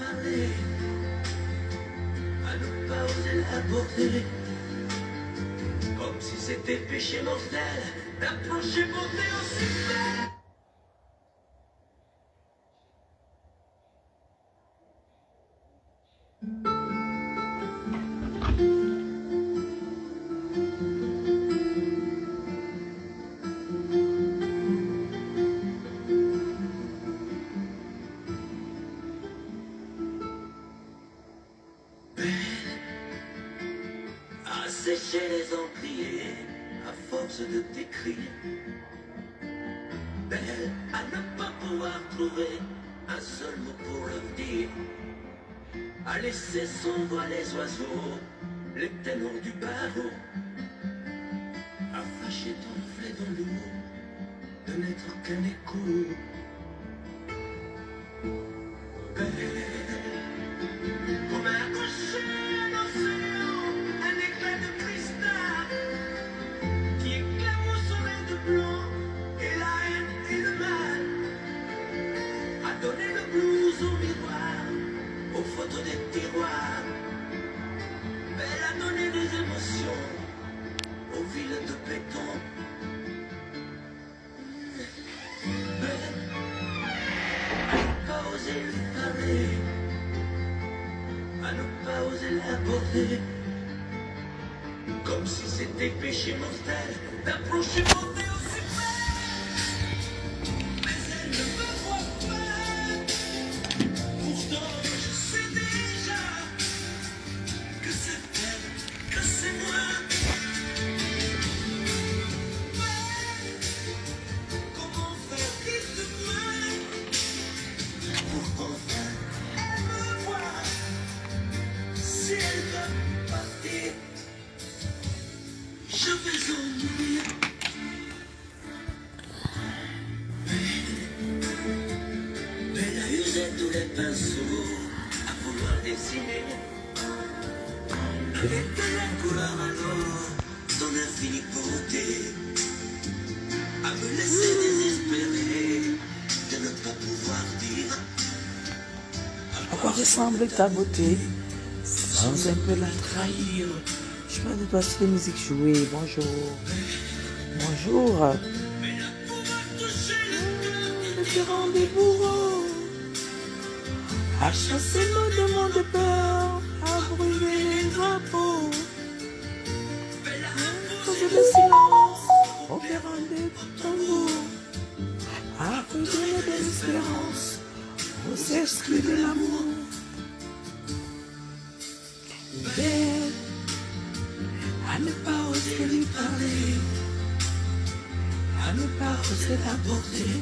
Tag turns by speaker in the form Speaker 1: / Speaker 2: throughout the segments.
Speaker 1: parler, à ne pas oser l'aborder, comme si c'était péché mortel d'approcher beauté aussi belle. Sécher les encriers à force de t'écrire. Belle à ne pas pouvoir trouver un seul mot pour le dire. À laisser son voile les oiseaux, les ténors du barreau. À fâcher ton reflet dans l'eau, de n'être qu'un écho. Belle, comme un rocher, un océan, un éclat de cristal qui éclaire au soleil de blanc et la haine et le mal, a donné le blues au miroir, aux photos des tiroirs. Elle a donné des émotions aux villes de béton. Belle, à ne pas oser lui parler, à ne pas oser l'aborder, comme si c'était péché mortel d'approcher beauté aussi belle. Mais elle ne me voit pas, pourtant je sais déjà que c'est elle, que c'est moi. Ouais, comment faire, dites-moi, pour qu'enfin elle me voie. Si elle va partir, je vais en mourir. Elle a usé tous les pinceaux à vouloir dessiner avec de la couleur alors son infinie beauté, à me laisser désespérer de ne pas pouvoir dire
Speaker 2: À quoi ressemble ta beauté sans un peu la trahir? Je vais de passer les musiques jouées. Bonjour. Bonjour. Le tyran des bourreaux a chassé le démon de peur, a brûlé les drapeaux, causé le silence, opérant des tambours, a redonné de l'espérance aux esprits de l'amour. Belle, à ne pas oser lui parler, à ne pas oser l'aborder,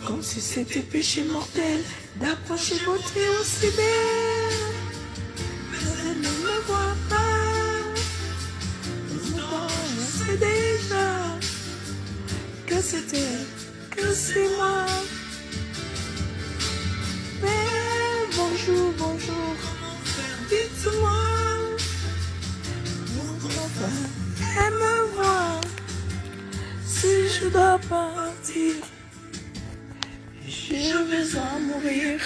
Speaker 2: comme si c'était péché mortel d'approcher beauté aussi belle. Mais elle ne me voit pas, pourtant je sais déjà que c'est elle, que c'est moi. Mais bonjour, bonjour, dites-moi, pourquoi elle me voit si je dois partir? Je vais en mourir.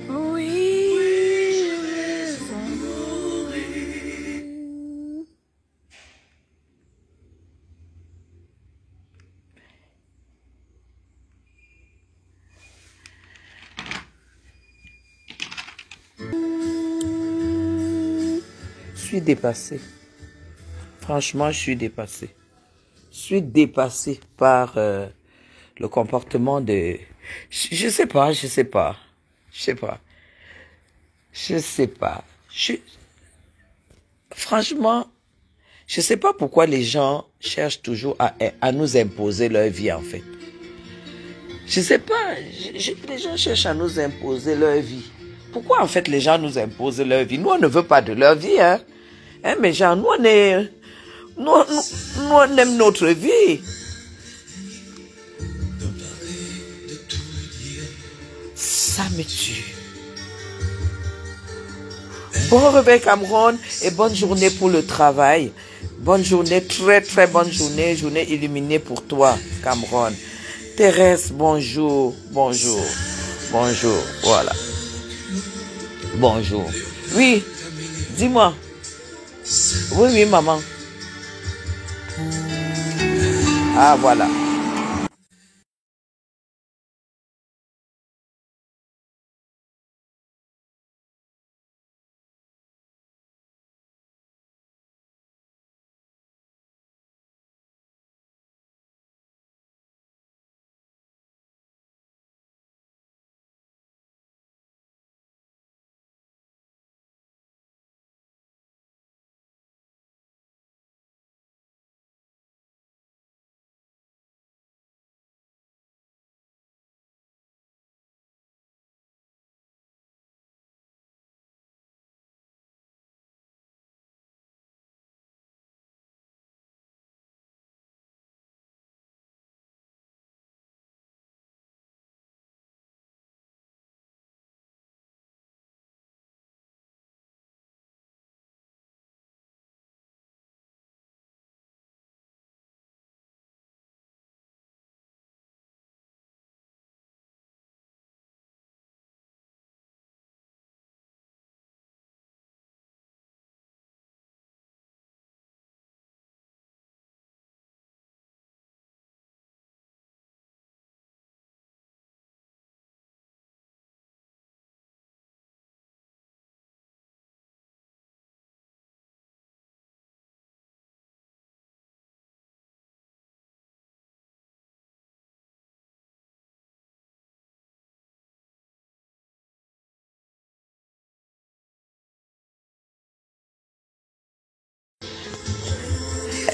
Speaker 2: Oui, je vais en mourir. Je suis dépassée. Franchement, je suis dépassée. Je suis dépassée par le comportement de... Je sais pas. Franchement, je sais pas pourquoi les gens cherchent toujours à nous imposer leur vie, en fait. Je sais pas, les gens cherchent à nous imposer leur vie. Pourquoi, en fait, les gens nous imposent leur vie? Nous, on ne veut pas de leur vie, hein. Mais genre, nous, on aime notre vie. Ça me tue. Bon réveil Cameroun et bonne journée pour le travail. Bonne journée, très très bonne journée. Journée illuminée pour toi, Cameroun. Thérèse, bonjour, bonjour, bonjour, voilà. Bonjour. Oui, dis-moi. Oui, oui, maman. Ah, voilà.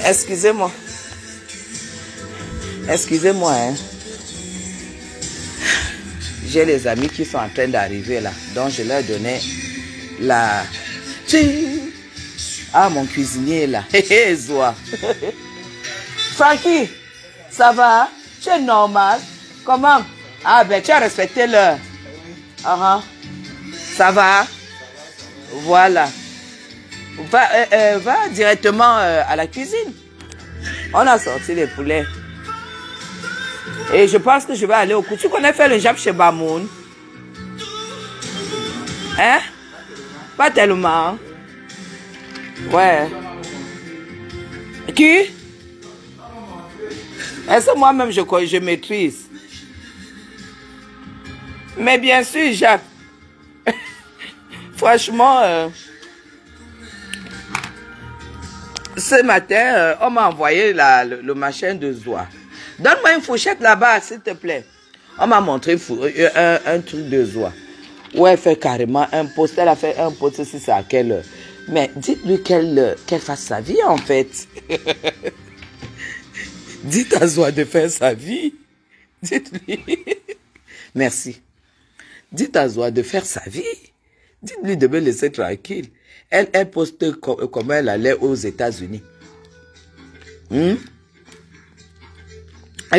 Speaker 2: Excusez-moi. Excusez-moi, hein. J'ai les amis qui sont en train d'arriver là. Donc je leur donnais la... Ah, mon cuisinier là. Hé hé, Zoa. Frankie, ça va? Tu es normal? Comment? Ah ben, tu as respecté l'heure. Ça va? Voilà. Va directement à la cuisine. On a sorti les poulets. Et je pense que je vais aller au coup. Tu connais faire le jab chez Bamoun? Hein? Pas tellement. Ouais. Qui? Est-ce que moi-même je maîtrise? Mais bien sûr, Jacques. Franchement, ce matin, on m'a envoyé le machin de Zoa. Donne-moi une fourchette là-bas, s'il te plaît. On m'a montré un truc de Zoa. Où elle fait carrément un post. Elle a fait un post, si c'est à quelle heure. Mais dites-lui qu'elle fasse sa vie, en fait. Dites à Zoa de faire sa vie. Dites-lui. Merci. Dites à Zoa de faire sa vie. Dites-lui de me laisser tranquille. Elle poste comment elle allait aux États-Unis. Elle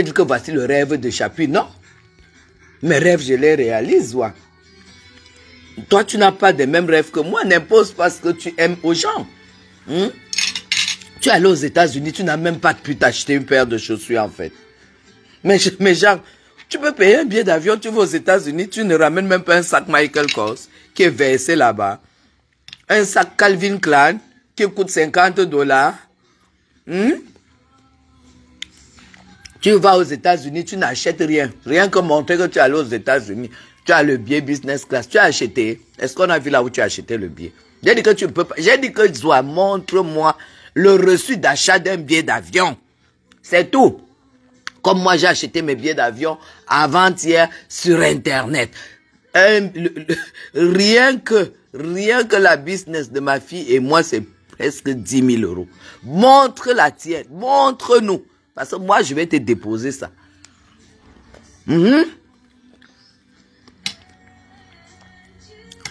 Speaker 2: dit que voici le rêve de Chapuis. Non. Mes rêves, je les réalise, Zoa. Toi, tu n'as pas les mêmes rêves que moi. N'impose pas ce que tu aimes aux gens. Tu es allé aux États-Unis, tu n'as même pas pu t'acheter une paire de chaussures, en fait. Mais genre, tu peux payer un billet d'avion, tu vas aux États-Unis, tu ne ramènes même pas un sac Michael Kors qui est versé là-bas. Un sac Calvin Klein qui coûte $50. Tu vas aux États-Unis, tu n'achètes rien. Rien que montrer que tu es allé aux États-Unis. Tu as le billet business class. Tu as acheté. Est-ce qu'on a vu là où tu as acheté le billet? J'ai dit que tu peux pas. J'ai dit que Zoa, montre-moi le reçu d'achat d'un billet d'avion. C'est tout. Comme moi, j'ai acheté mes billets d'avion avant-hier sur Internet. Rien que la business de ma fille et moi, c'est presque 10 000 euros. Montre la tienne. Montre-nous. Parce que moi, je vais te déposer ça.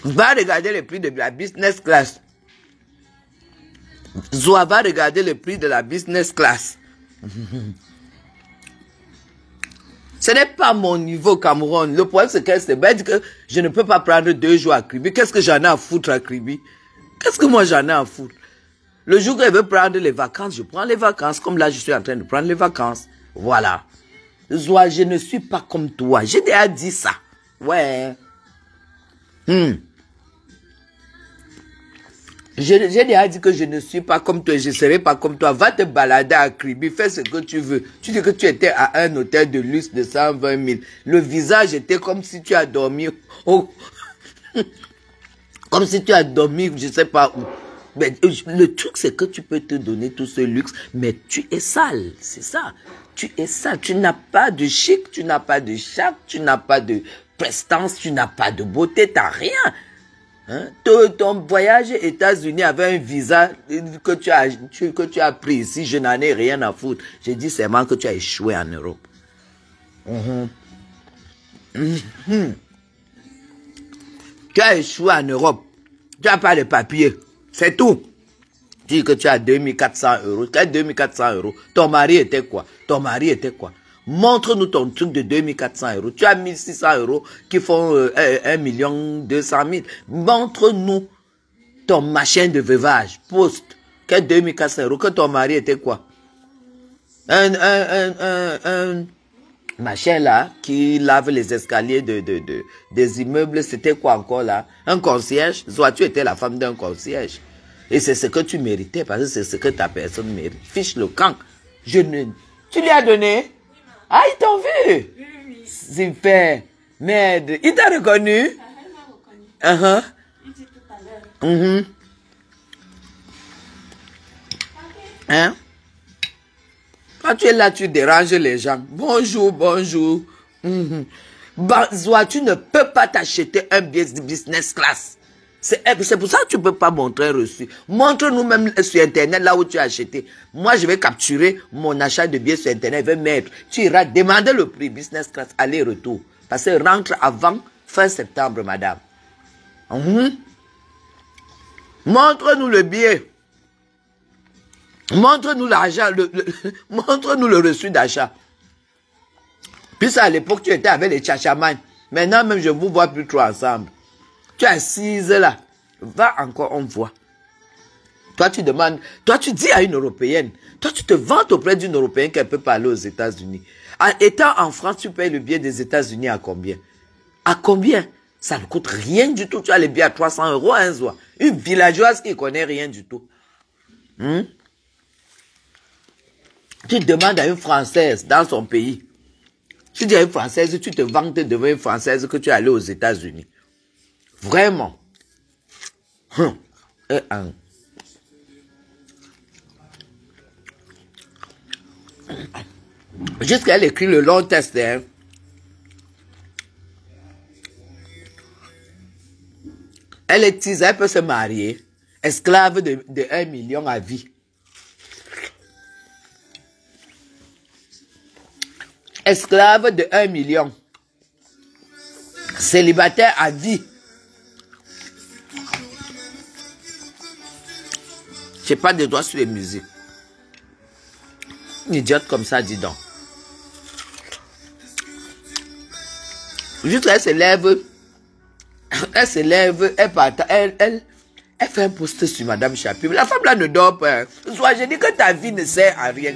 Speaker 2: Va regarder le prix de la business class. Zoa va regarder le prix de la business class. Ce n'est pas mon niveau Cameroun. Le problème, c'est qu'elle se dit que je ne peux pas prendre 2 jours à Kribi. Qu'est-ce que j'en ai à foutre à Kribi? Qu'est-ce que moi j'en ai à foutre? Le jour qu'elle veut prendre les vacances, je prends les vacances. Comme là, je suis en train de prendre les vacances. Voilà. Zoa, je ne suis pas comme toi. J'ai déjà dit ça. Ouais. J'ai déjà dit que je ne suis pas comme toi, je ne serai pas comme toi. Va te balader à Kribi, fais ce que tu veux. Tu dis que tu étais à un hôtel de luxe de 120 000. Le visage était comme si tu as dormi comme si tu as dormi, je ne sais pas où. Mais le truc, c'est que tu peux te donner tout ce luxe, mais tu es sale, c'est ça. Tu es sale, tu n'as pas de chic, tu n'as pas de chape, tu n'as pas de prestance, tu n'as pas de beauté, tu n'as rien. Hein? Ton voyage aux États-Unis avait un visa que tu as pris ici, je n'en ai rien à foutre. J'ai dit seulement que tu as échoué en Europe. Tu as échoué en Europe. Tu n'as pas de papier. C'est tout. Tu dis que tu as 2400 euros. Tu as 2400 euros. Ton mari était quoi? Ton mari était quoi? Montre-nous ton truc de 2400 euros. Tu as 1600 euros qui font 1 200 000. Montre-nous ton machin de veuvage. Poste. Que 2400 euros. Que ton mari était quoi? Un machin là qui lave les escaliers des immeubles. C'était quoi encore là? Un concierge. Soit tu étais la femme d'un concierge. Et c'est ce que tu méritais parce que c'est ce que ta personne mérite. Fiche le camp. Tu lui as donné? Ah, ils t'ont vu?
Speaker 3: Oui.
Speaker 2: Super. Merde. Il t'a reconnu?
Speaker 3: Elle m'a reconnu. Il dit tout à l'heure.
Speaker 2: Hein? Quand tu es là, tu déranges les gens. Bonjour, bonjour. Zoa, tu ne peux pas t'acheter un billet de business class. C'est pour ça que tu ne peux pas montrer un reçu. Montre-nous même sur Internet là où tu as acheté. Moi, je vais capturer mon achat de billets sur Internet. Je vais mettre. Tu iras demander le prix business class aller-retour. Parce que rentre avant fin septembre, madame. Montre-nous le billet. Montre-nous l'argent. Montre-nous le reçu d'achat. Puis à l'époque, tu étais avec les tchatchamans. Maintenant, même, je ne vous vois plus trop ensemble. Tu es assise là. Va encore, on voit. Toi, tu demandes, toi, tu dis à une Européenne, toi, tu te vantes auprès d'une Européenne qu'elle peut parler aux États-Unis. Étant en France, tu payes le billet des États-Unis à combien? À combien? Ça ne coûte rien du tout. Tu as les billets à 300 euros à un soir. Une villageoise qui ne connaît rien du tout. Tu demandes à une Française dans son pays. Tu dis à une Française, tu te vantes devant une Française que tu es allé aux États-Unis. Vraiment. Jusqu'à elle écrit le long test. Hein. Elle est tise, elle peut se marier. Esclave de 1 million à vie. Esclave de 1 million. Célibataire à vie. Je n'ai pas de droit sur les musiques. Une idiote comme ça, dis donc. Juste elle se lève, elle fait un post sur Madame Chapi. La femme là ne dort pas. Soit je dis que ta vie ne sert à rien.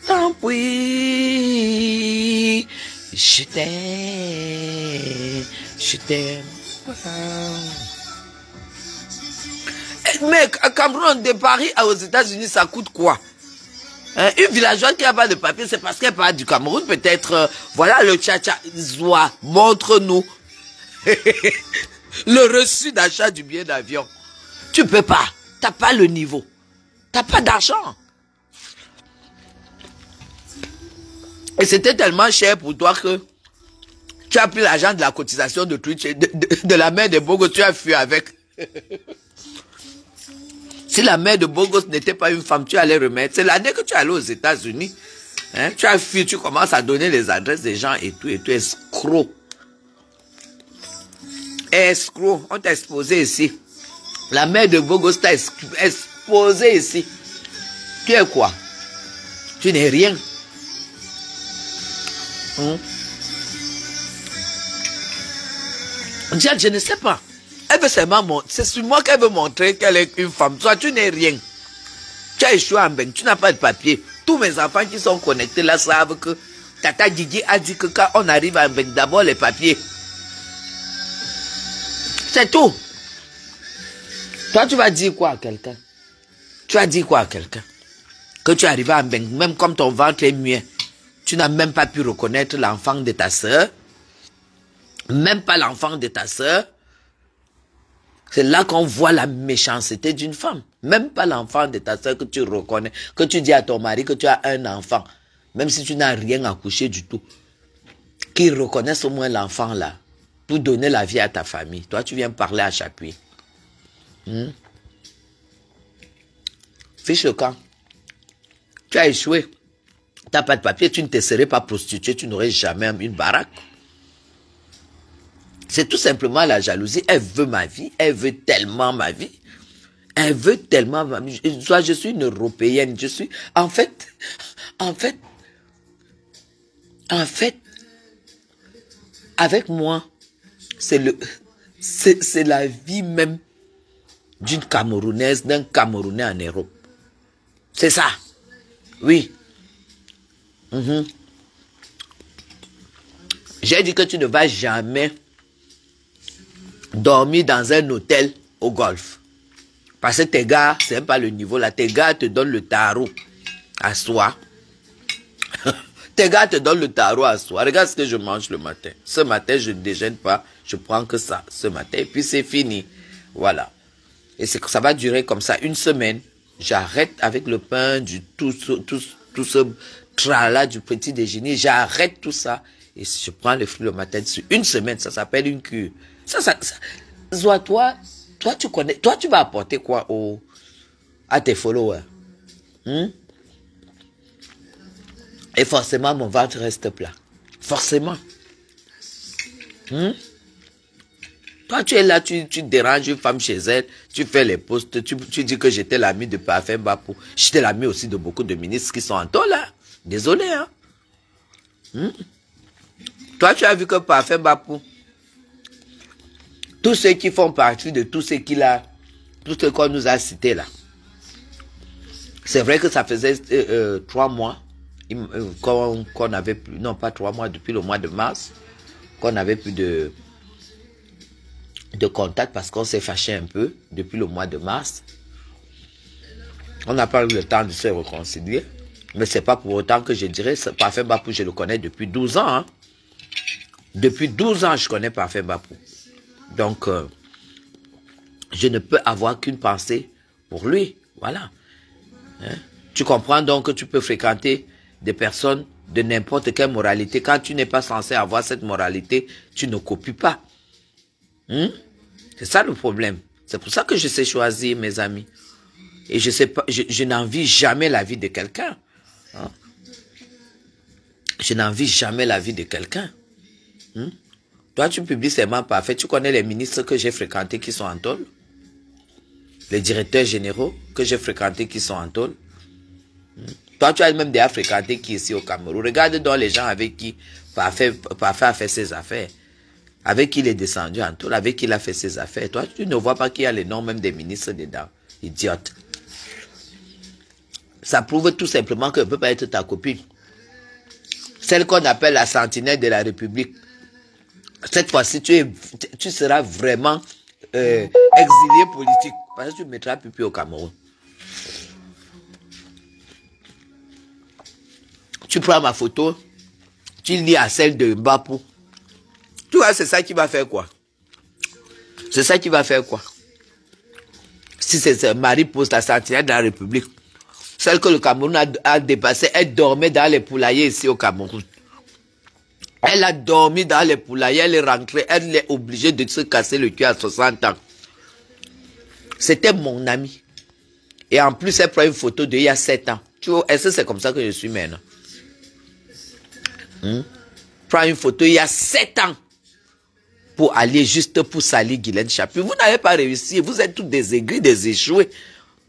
Speaker 2: Tant pis, je t'aime. Mec, à Cameroun, de Paris aux États-Unis, ça coûte quoi? Une villageoise qui n'a pas de papier, c'est parce qu'elle part du Cameroun, peut-être. Voilà le tcha-tcha. Zoa, montre-nous le reçu d'achat du billet d'avion. Tu peux pas. T'as pas le niveau. T'as pas d'argent. Et c'était tellement cher pour toi que tu as pris l'argent de la cotisation de Twitch, de la mère de Bogos, tu as fui avec. Si la mère de Bogos n'était pas une femme, tu allais remettre. C'est l'année que tu es allé aux États-Unis. Hein? Tu as fui, tu commences à donner les adresses des gens et tout, escroc. Escroc, on t'a exposé ici. La mère de Bogos t'a exposé ici. Tu es quoi? Tu n'es rien. Diane, je ne sais pas. Elle veut seulement montrer. C'est sur moi qu'elle veut montrer qu'elle est une femme. Toi, tu n'es rien. Tu as échoué en Beng, tu n'as pas de papier. Tous mes enfants qui sont connectés là savent que Tata Didi a dit que quand on arrive à Beng, d'abord les papiers. C'est tout. Toi, tu vas dire quoi à quelqu'un? Tu vas dire quoi à quelqu'un? Que tu arrives à Beng, même comme ton ventre est muet, tu n'as même pas pu reconnaître l'enfant de ta soeur. Même pas l'enfant de ta soeur. C'est là qu'on voit la méchanceté d'une femme. Même pas l'enfant de ta soeur que tu reconnais, que tu dis à ton mari que tu as un enfant, même si tu n'as rien accouché du tout. Qu'ils reconnaissent au moins l'enfant là, pour donner la vie à ta famille. Toi, tu viens parler à Chapuis. Fiche le camp. Tu as échoué. Tu n'as pas de papier, tu ne te serais pas prostituée, tu n'aurais jamais une baraque. C'est tout simplement la jalousie. Elle veut ma vie. Elle veut tellement ma vie. Elle veut tellement ma vie. Soit je suis une Européenne. Je suis... En fait, avec moi, c'est la vie même d'une Camerounaise, d'un Camerounais en Europe. C'est ça. Oui. J'ai dit que tu ne vas jamais dormir dans un hôtel au golf. Parce que tes gars, c'est pas le niveau là. Tes gars te donnent le tarot à soi. Tes gars te donnent le tarot à soi. Regarde ce que je mange le matin. Ce matin, je ne déjeune pas. Je prends que ça ce matin. Et puis c'est fini. Voilà. Et ça va durer comme ça une semaine. J'arrête avec le pain, tout ce tralala du petit déjeuner. J'arrête tout ça. Et je prends les fruits le matin. Sur une semaine, ça s'appelle une cure. Toi, tu connais. Toi, tu vas apporter quoi à tes followers? Et forcément, mon ventre reste plat. Forcément. Toi, tu es là, tu déranges une femme chez elle, tu fais les posts, tu dis que j'étais l'ami de Parfait Bapou. J'étais l'ami aussi de beaucoup de ministres qui sont en tôle, là. Désolé, hein. Toi, tu as vu que Parfait Bapou, tous ceux qui font partie de tout ce qu'on nous a cité là. C'est vrai que ça faisait 3 mois qu'on n'avait plus, non pas 3 mois, depuis le mois de mars, qu'on n'avait plus de contact parce qu'on s'est fâché un peu depuis le mois de mars. On n'a pas eu le temps de se réconcilier. Mais c'est pas pour autant que je dirais, Parfait Bapou, je le connais depuis 12 ans. Hein. Depuis 12 ans, je connais Parfait Bapou. Donc, je ne peux avoir qu'une pensée pour lui. Voilà. Hein? Tu comprends donc que tu peux fréquenter des personnes de n'importe quelle moralité. Quand tu n'es pas censé avoir cette moralité, tu ne copies pas. C'est ça le problème. C'est pour ça que je sais choisir mes amis. Et je sais pas, je n'envie jamais la vie de quelqu'un. Hein? Je n'envie jamais la vie de quelqu'un. Toi, tu publies seulement Parfait. Tu connais les ministres que j'ai fréquentés qui sont en tôle? Les directeurs généraux que j'ai fréquentés qui sont en tôle? Toi, tu as même déjà fréquenté qui ici au Cameroun. Regarde donc les gens avec qui Parfait a fait ses affaires. Avec qui il est descendu en tôle, avec qui il a fait ses affaires. Toi, tu ne vois pas qu'il y a les noms même des ministres dedans. Idiote. Ça prouve tout simplement qu'elle ne peut pas être ta copine. Celle qu'on appelle la sentinelle de la République. Cette fois-ci, tu seras vraiment exilé politique. Parce que tu ne mettras plus au Cameroun. Tu prends ma photo, tu lis à celle de Bapou. Tu vois, c'est ça qui va faire quoi? C'est ça qui va faire quoi? Si c'est Marie Pose, la sentinelle de la République, celle que le Cameroun a dépassée, elle dormait dans les poulaillers ici au Cameroun. Elle a dormi dans les poulaillers, elle est rentrée, elle est obligée de se casser le cul à 60 ans. C'était mon ami. Et en plus, elle prend une photo d'il y a 7 ans. Tu vois, est-ce que c'est comme ça que je suis maintenant? Prends une photo il y a 7 ans. Pour aller juste pour salir Guylaine Chapuis. Vous n'avez pas réussi. Vous êtes tous des aigris, des échoués.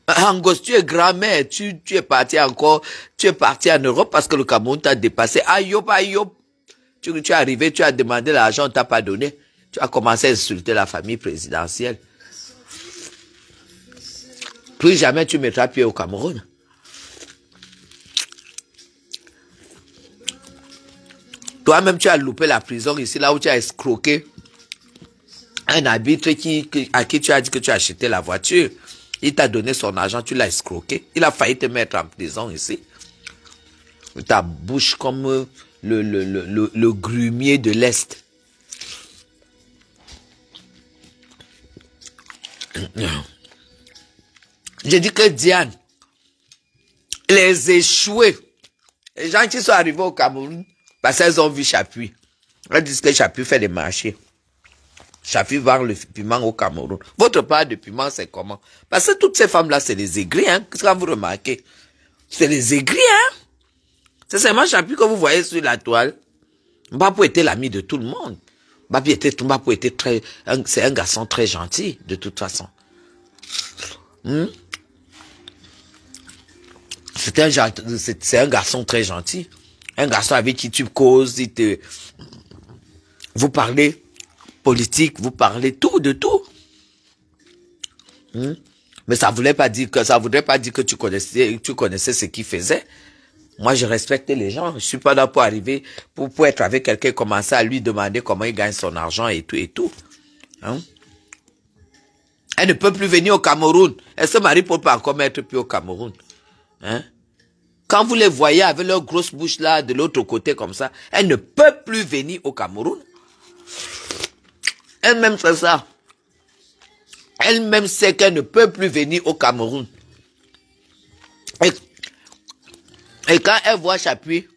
Speaker 2: Angos, tu es grand-mère, tu es parti encore, tu es parti en Europe parce que le Cameroun t'a dépassé. Aïop, aïop. Tu es arrivé, tu as demandé l'argent, on t'a pas donné. Tu as commencé à insulter la famille présidentielle. Plus jamais tu mettras pied au Cameroun. Toi-même, tu as loupé la prison ici, là où tu as escroqué un arbitre à qui tu as dit que tu as acheté la voiture. Il t'a donné son argent, tu l'as escroqué. Il a failli te mettre en prison ici. Ta bouche comme le grumier de l'Est. J'ai dit que Diane, les échoués, les gens qui sont arrivés au Cameroun, parce qu'elles ont vu Chapuis. Elles disent que Chapuis fait des marchés. Chapuis vend le piment au Cameroun. Votre part de piment, c'est comment? Parce que toutes ces femmes-là, c'est des aigris, hein. Qu'est-ce que vous remarquez? C'est des aigris, hein. C'est seulement Chapuis que vous voyez sur la toile. Mbapou était l'ami de tout le monde. Mbapou était très, c'est un garçon très gentil, de toute façon. C'est un garçon très gentil. Un garçon avec qui tu causes, vous parlez politique, vous parlez tout, de tout. Mais ça voudrait pas dire que tu connaissais ce qu'il faisait. Moi, je respecte les gens. Je suis pas là pour arriver, pour être avec quelqu'un et commencer à lui demander comment il gagne son argent et tout et tout. Elle ne peut plus venir au Cameroun. Elle se marie pour pas encore mettre plus au Cameroun. Quand vous les voyez avec leur grosse bouche là, de l'autre côté comme ça, elle ne peut plus venir au Cameroun. Elle-même sait ça. Elle-même sait qu'elle ne peut plus venir au Cameroun. Et quand elle voit Chapuis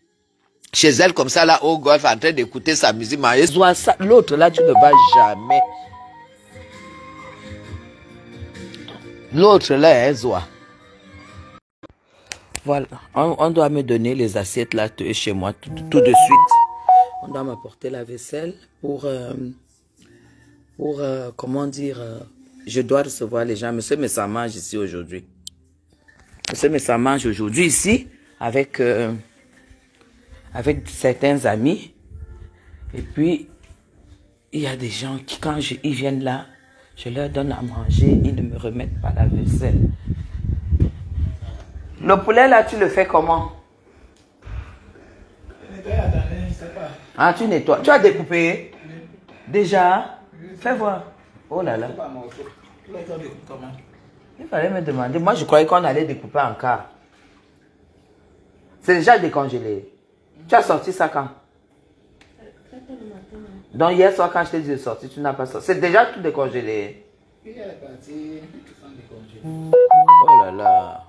Speaker 2: chez elle comme ça, là, au golf, en train d'écouter sa musique, l'autre là, tu ne vas jamais. L'autre là, elle voit. Voilà, on doit me donner les assiettes là chez moi tout de suite. On doit m'apporter la vaisselle pour comment dire, je dois recevoir les gens. Monsieur Messa mange ici aujourd'hui. Monsieur Messa mange aujourd'hui ici avec certains amis. Et puis, il y a des gens qui, quand ils viennent là, je leur donne à manger, ils ne me remettent pas la vaisselle. Le poulet là, tu le fais comment? Ah, tu nettoies. Tu as découpé? Déjà? Fais voir. Oh là là. Il fallait me demander. Moi, je croyais qu'on allait découper en quart. C'est déjà décongelé. Tu as sorti ça quand? Donc hier soir, quand je t'ai dit de sortir, tu n'as pas sorti. C'est déjà tout décongelé. Oh là là.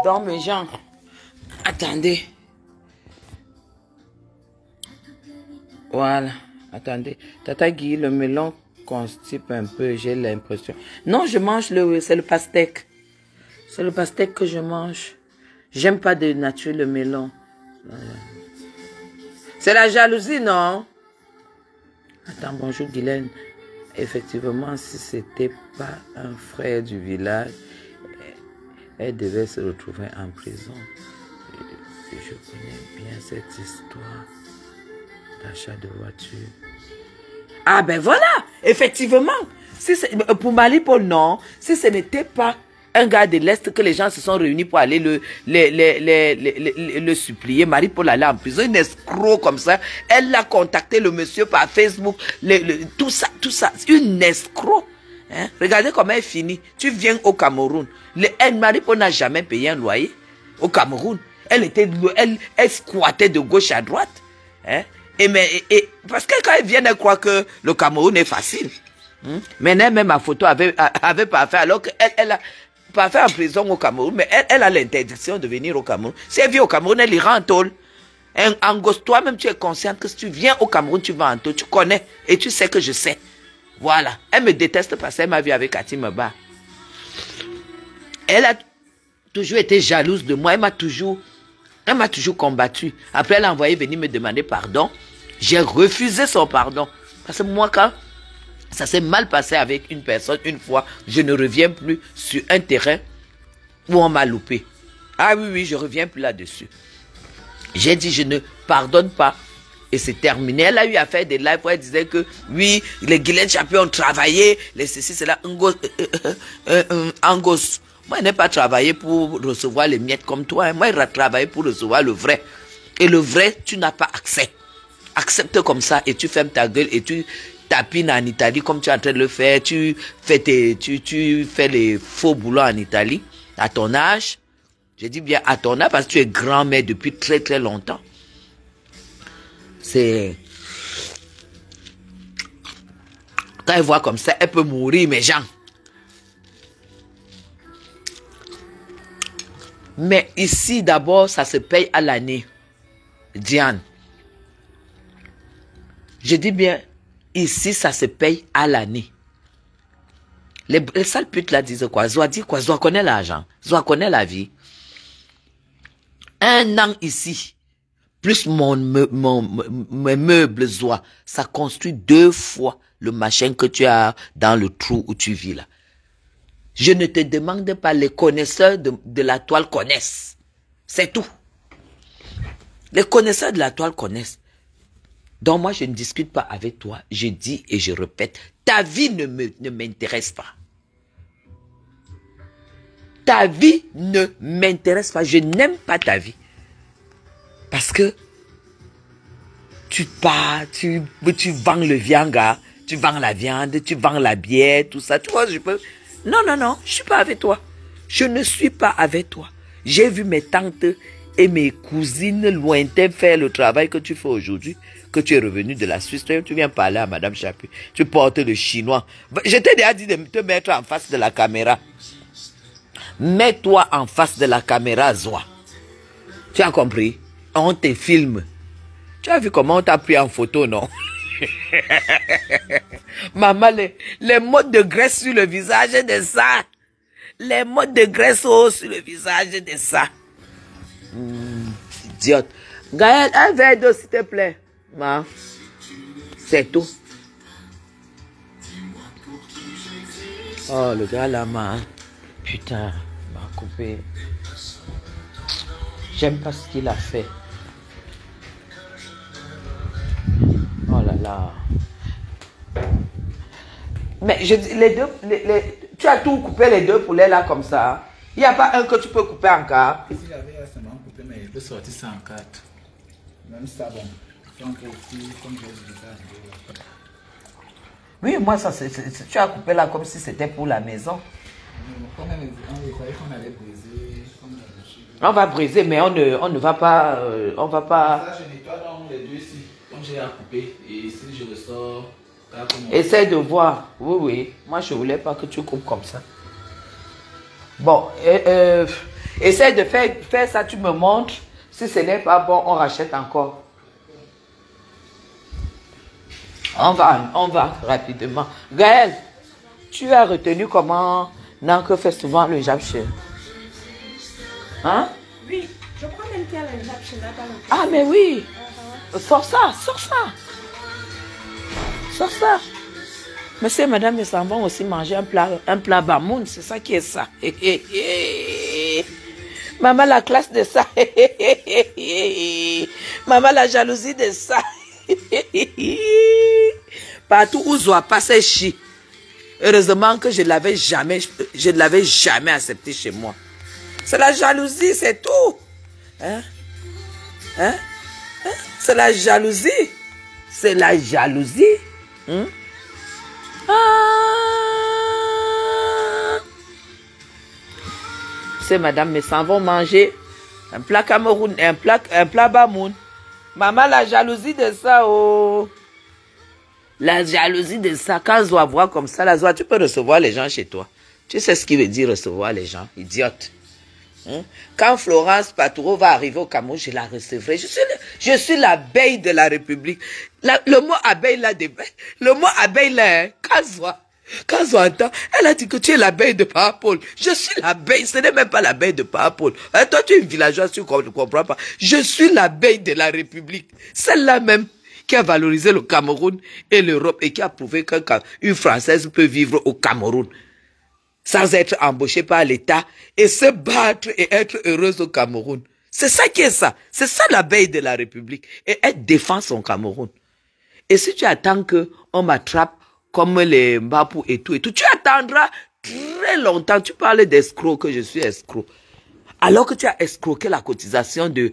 Speaker 2: Donc mes gens, attendez. Voilà, attendez. Tata Guy, le melon constipe un peu, j'ai l'impression. Non, je mange c'est le pastèque. C'est le pastèque que je mange. J'aime pas de nature le melon. Voilà. C'est la jalousie, non? Attends, bonjour Guylaine. Effectivement, si c'était pas un frère du village, elle devait se retrouver en prison. Je connais bien cette histoire d'achat de voiture. Ah ben voilà, effectivement. Si pour Marie-Paul, non. Si ce n'était pas un gars de l'Est que les gens se sont réunis pour aller le supplier, Marie-Paul allait en prison, une escroc comme ça. Elle l'a contacté, le monsieur, par Facebook, tout ça, une escroc. Hein? Regardez comment elle finit. Tu viens au Cameroun. Marie-Paul n'a jamais payé un loyer au Cameroun. Elle squattait de gauche à droite. Hein? Parce que quand elle vient, elle croit que le Cameroun est facile. Maintenant, même ma photo avait pas fait, alors qu'elle a pas fait en prison au Cameroun, mais elle a l'interdiction de venir au Cameroun. Si elle vient au Cameroun, elle ira en tôle. Angos, toi-même, tu es consciente que si tu viens au Cameroun, tu vas en tôle. Tu connais et tu sais que je sais. Voilà. Elle me déteste parce qu'elle m'a vu avec Katimeba. toujours été jalouse de moi. Elle m'a toujours combattu. Après, elle a envoyé venir me demander pardon. J'ai refusé son pardon. Parce que moi, quand ça s'est mal passé avec une personne une fois, je ne reviens plus sur un terrain où on m'a loupé. Ah oui, oui, je ne reviens plus là-dessus. J'ai dit, je ne pardonne pas. Et c'est terminé. Elle a eu à faire des lives où elle disait que, oui, les Guylaine Chapuis ont travaillé, les ceci, c'est là, Angos. Moi, je n'ai pas travaillé pour recevoir les miettes comme toi. Hein. Moi, je travaillé pour recevoir le vrai. Et le vrai, tu n'as pas accès. Accepte comme ça et tu fermes ta gueule et tu tapines en Italie comme tu es en train de le faire. Tu fais les faux boulots en Italie à ton âge. Je dis bien à ton âge parce que tu es grand-mère depuis très très longtemps. C'est... Quand elle voit comme ça, elle peut mourir, mes gens. Mais ici, d'abord, ça se paye à l'année. Diane. Je dis bien, ici, ça se paye à l'année. Les sales putes là disent quoi? Zoa dit quoi? Zoa connaît l'argent. Zoa connaît la vie. Un an ici, plus mes meubles Zoa, ça construit 2 fois le machin que tu as dans le trou où tu vis là. Je ne te demande pas, les connaisseurs de la toile connaissent. C'est tout. Les connaisseurs de la toile connaissent. Donc moi, je ne discute pas avec toi. Je dis et je répète, ta vie ne m'intéresse pas. Ta vie ne m'intéresse pas. Je n'aime pas ta vie. Parce que tu pars, tu vends le vianda, tu vends la viande, tu vends la bière, tout ça. Tu vois, je peux... Non, non, non, je ne suis pas avec toi. Je ne suis pas avec toi. J'ai vu mes tantes et mes cousines lointaines faire le travail que tu fais aujourd'hui, que tu es revenu de la Suisse. Tu viens parler à Madame Chapuis. Tu portes le chinois. Je t'ai déjà dit de te mettre en face de la caméra. Mets-toi en face de la caméra, Zoa. Tu as compris? On te filme. Tu as vu comment on t'a pris en photo, non? Maman, les modes de graisse sur le visage de ça. Les modes de graisse sur le visage de ça. Idiote. Gaël, un verre d'eau, s'il te plaît. C'est tout. Oh, le gars là, putain, m'a coupé. J'aime pas ce qu'il a fait. Oh là là. Mais je dis, les deux, tu as tout coupé les 2 poulets là comme ça. Il n'y a pas un que tu peux couper en 4.
Speaker 4: Si j'avais seulement coupé, mais il peut sortir ça en 4. Même ça, bon. Donc, aussi, comme je dis ça,
Speaker 2: oui, moi, ça, tu as coupé là comme si c'était pour la maison.
Speaker 4: On allait briser.
Speaker 2: On va briser, mais on ne va pas... on va pas...
Speaker 4: Ça, je nettoie dans les 2 ici. Comme j'ai à couper. Et si je ressors...
Speaker 2: Essaye de voir. Oui, oui. Moi, je ne voulais pas que tu coupes comme ça. Bon, essaye de faire ça, tu me montres. Si ce n'est pas bon, on rachète encore. On va rapidement. Gaël, tu as retenu comment Nanke fait souvent le japché? Hein?
Speaker 3: Oui, je crois même qu'il y a le japché là dans le...
Speaker 2: Ah, mais oui. Sors ça, sors ça. Sors ça. Monsieur et madame, ils s'en vont aussi manger un plat bamoun. C'est ça qui est ça. Maman, la classe de ça. Maman, la jalousie de ça. Partout où Zoa passait chi. Heureusement que je ne l'avais jamais accepté chez moi. C'est la jalousie, c'est tout. Hein? Hein? Hein? C'est la jalousie. C'est la jalousie. Hein? Ah! C'est madame, mais s'en vont manger un plat Cameroun, un plat Bamoun. Maman, la jalousie de ça, oh. La jalousie de ça, quand Zoa voit comme ça, la Zoa, tu peux recevoir les gens chez toi. Tu sais ce qu'il veut dire recevoir les gens, idiote. Hein? Quand Florence Patoureau va arriver au Cameroun, je la recevrai. Je suis l'abeille de la République. Le mot abeille là, le mot abeille là, hein, quand Zoa Quand on entend, elle a dit que tu es l'abeille de Papa-Paul. Je suis l'abeille, ce n'est même pas l'abeille de Papa-Paul. Hein, toi, tu es une villageoise, tu ne comprends pas. Je suis l'abeille de la République. Celle-là même qui a valorisé le Cameroun et l'Europe et qui a prouvé qu'une Française peut vivre au Cameroun sans être embauchée par l'État et se battre et être heureuse au Cameroun. C'est ça qui est ça. C'est ça l'abeille de la République. Et elle défend son Cameroun. Et si tu attends qu'on m'attrape comme les Mbapou et tout, tu attendras très longtemps. Tu parles d'escroc, que je suis escroc. Alors que tu as escroqué la cotisation de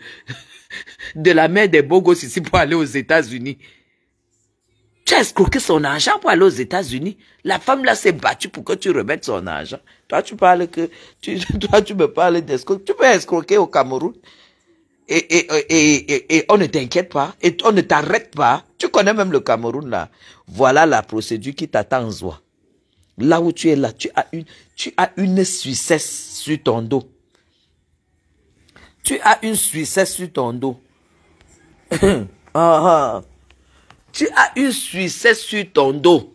Speaker 2: la mère des Bogos ici pour aller aux États-Unis. Tu as escroqué son argent pour aller aux États-Unis. La femme là s'est battue pour que tu remettes son argent. Toi, tu me parles d'escroc. Tu peux escroquer au Cameroun. Et on ne t'inquiète pas. Et on ne t'arrête pas. Tu connais même le Cameroun là. Voilà la procédure qui t'attend en Zoa. Là où tu es là, tu as une Suissesse sur ton dos. Tu as une Suissesse sur ton dos. Tu as une Suissesse sur ton dos.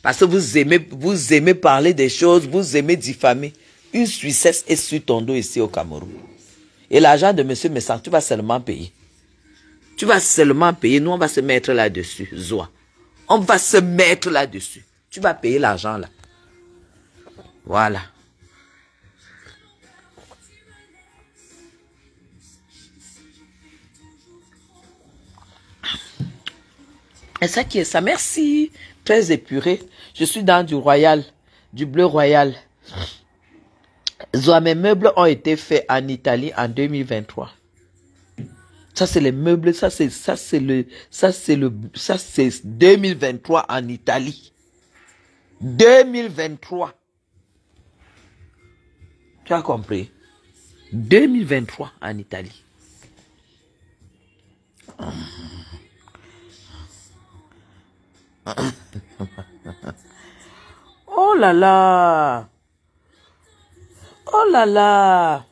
Speaker 2: Parce que vous aimez parler des choses, vous aimez diffamer. Une Suissesse est sur ton dos ici au Cameroun. Et l'argent de monsieur Messang, tu vas seulement payer. Tu vas seulement payer. Nous, on va se mettre là-dessus, Zoa. On va se mettre là-dessus. Tu vas payer l'argent là. Voilà. Et ça qui est ça. Merci. Très épuré. Je suis dans du royal. Du bleu royal. Zoa, mes meubles ont été faits en Italie en 2023. Ça, c'est les meubles. Ça, c'est 2023 en Italie. 2023. Tu as compris? 2023 en Italie. Oh là là. Oh là là.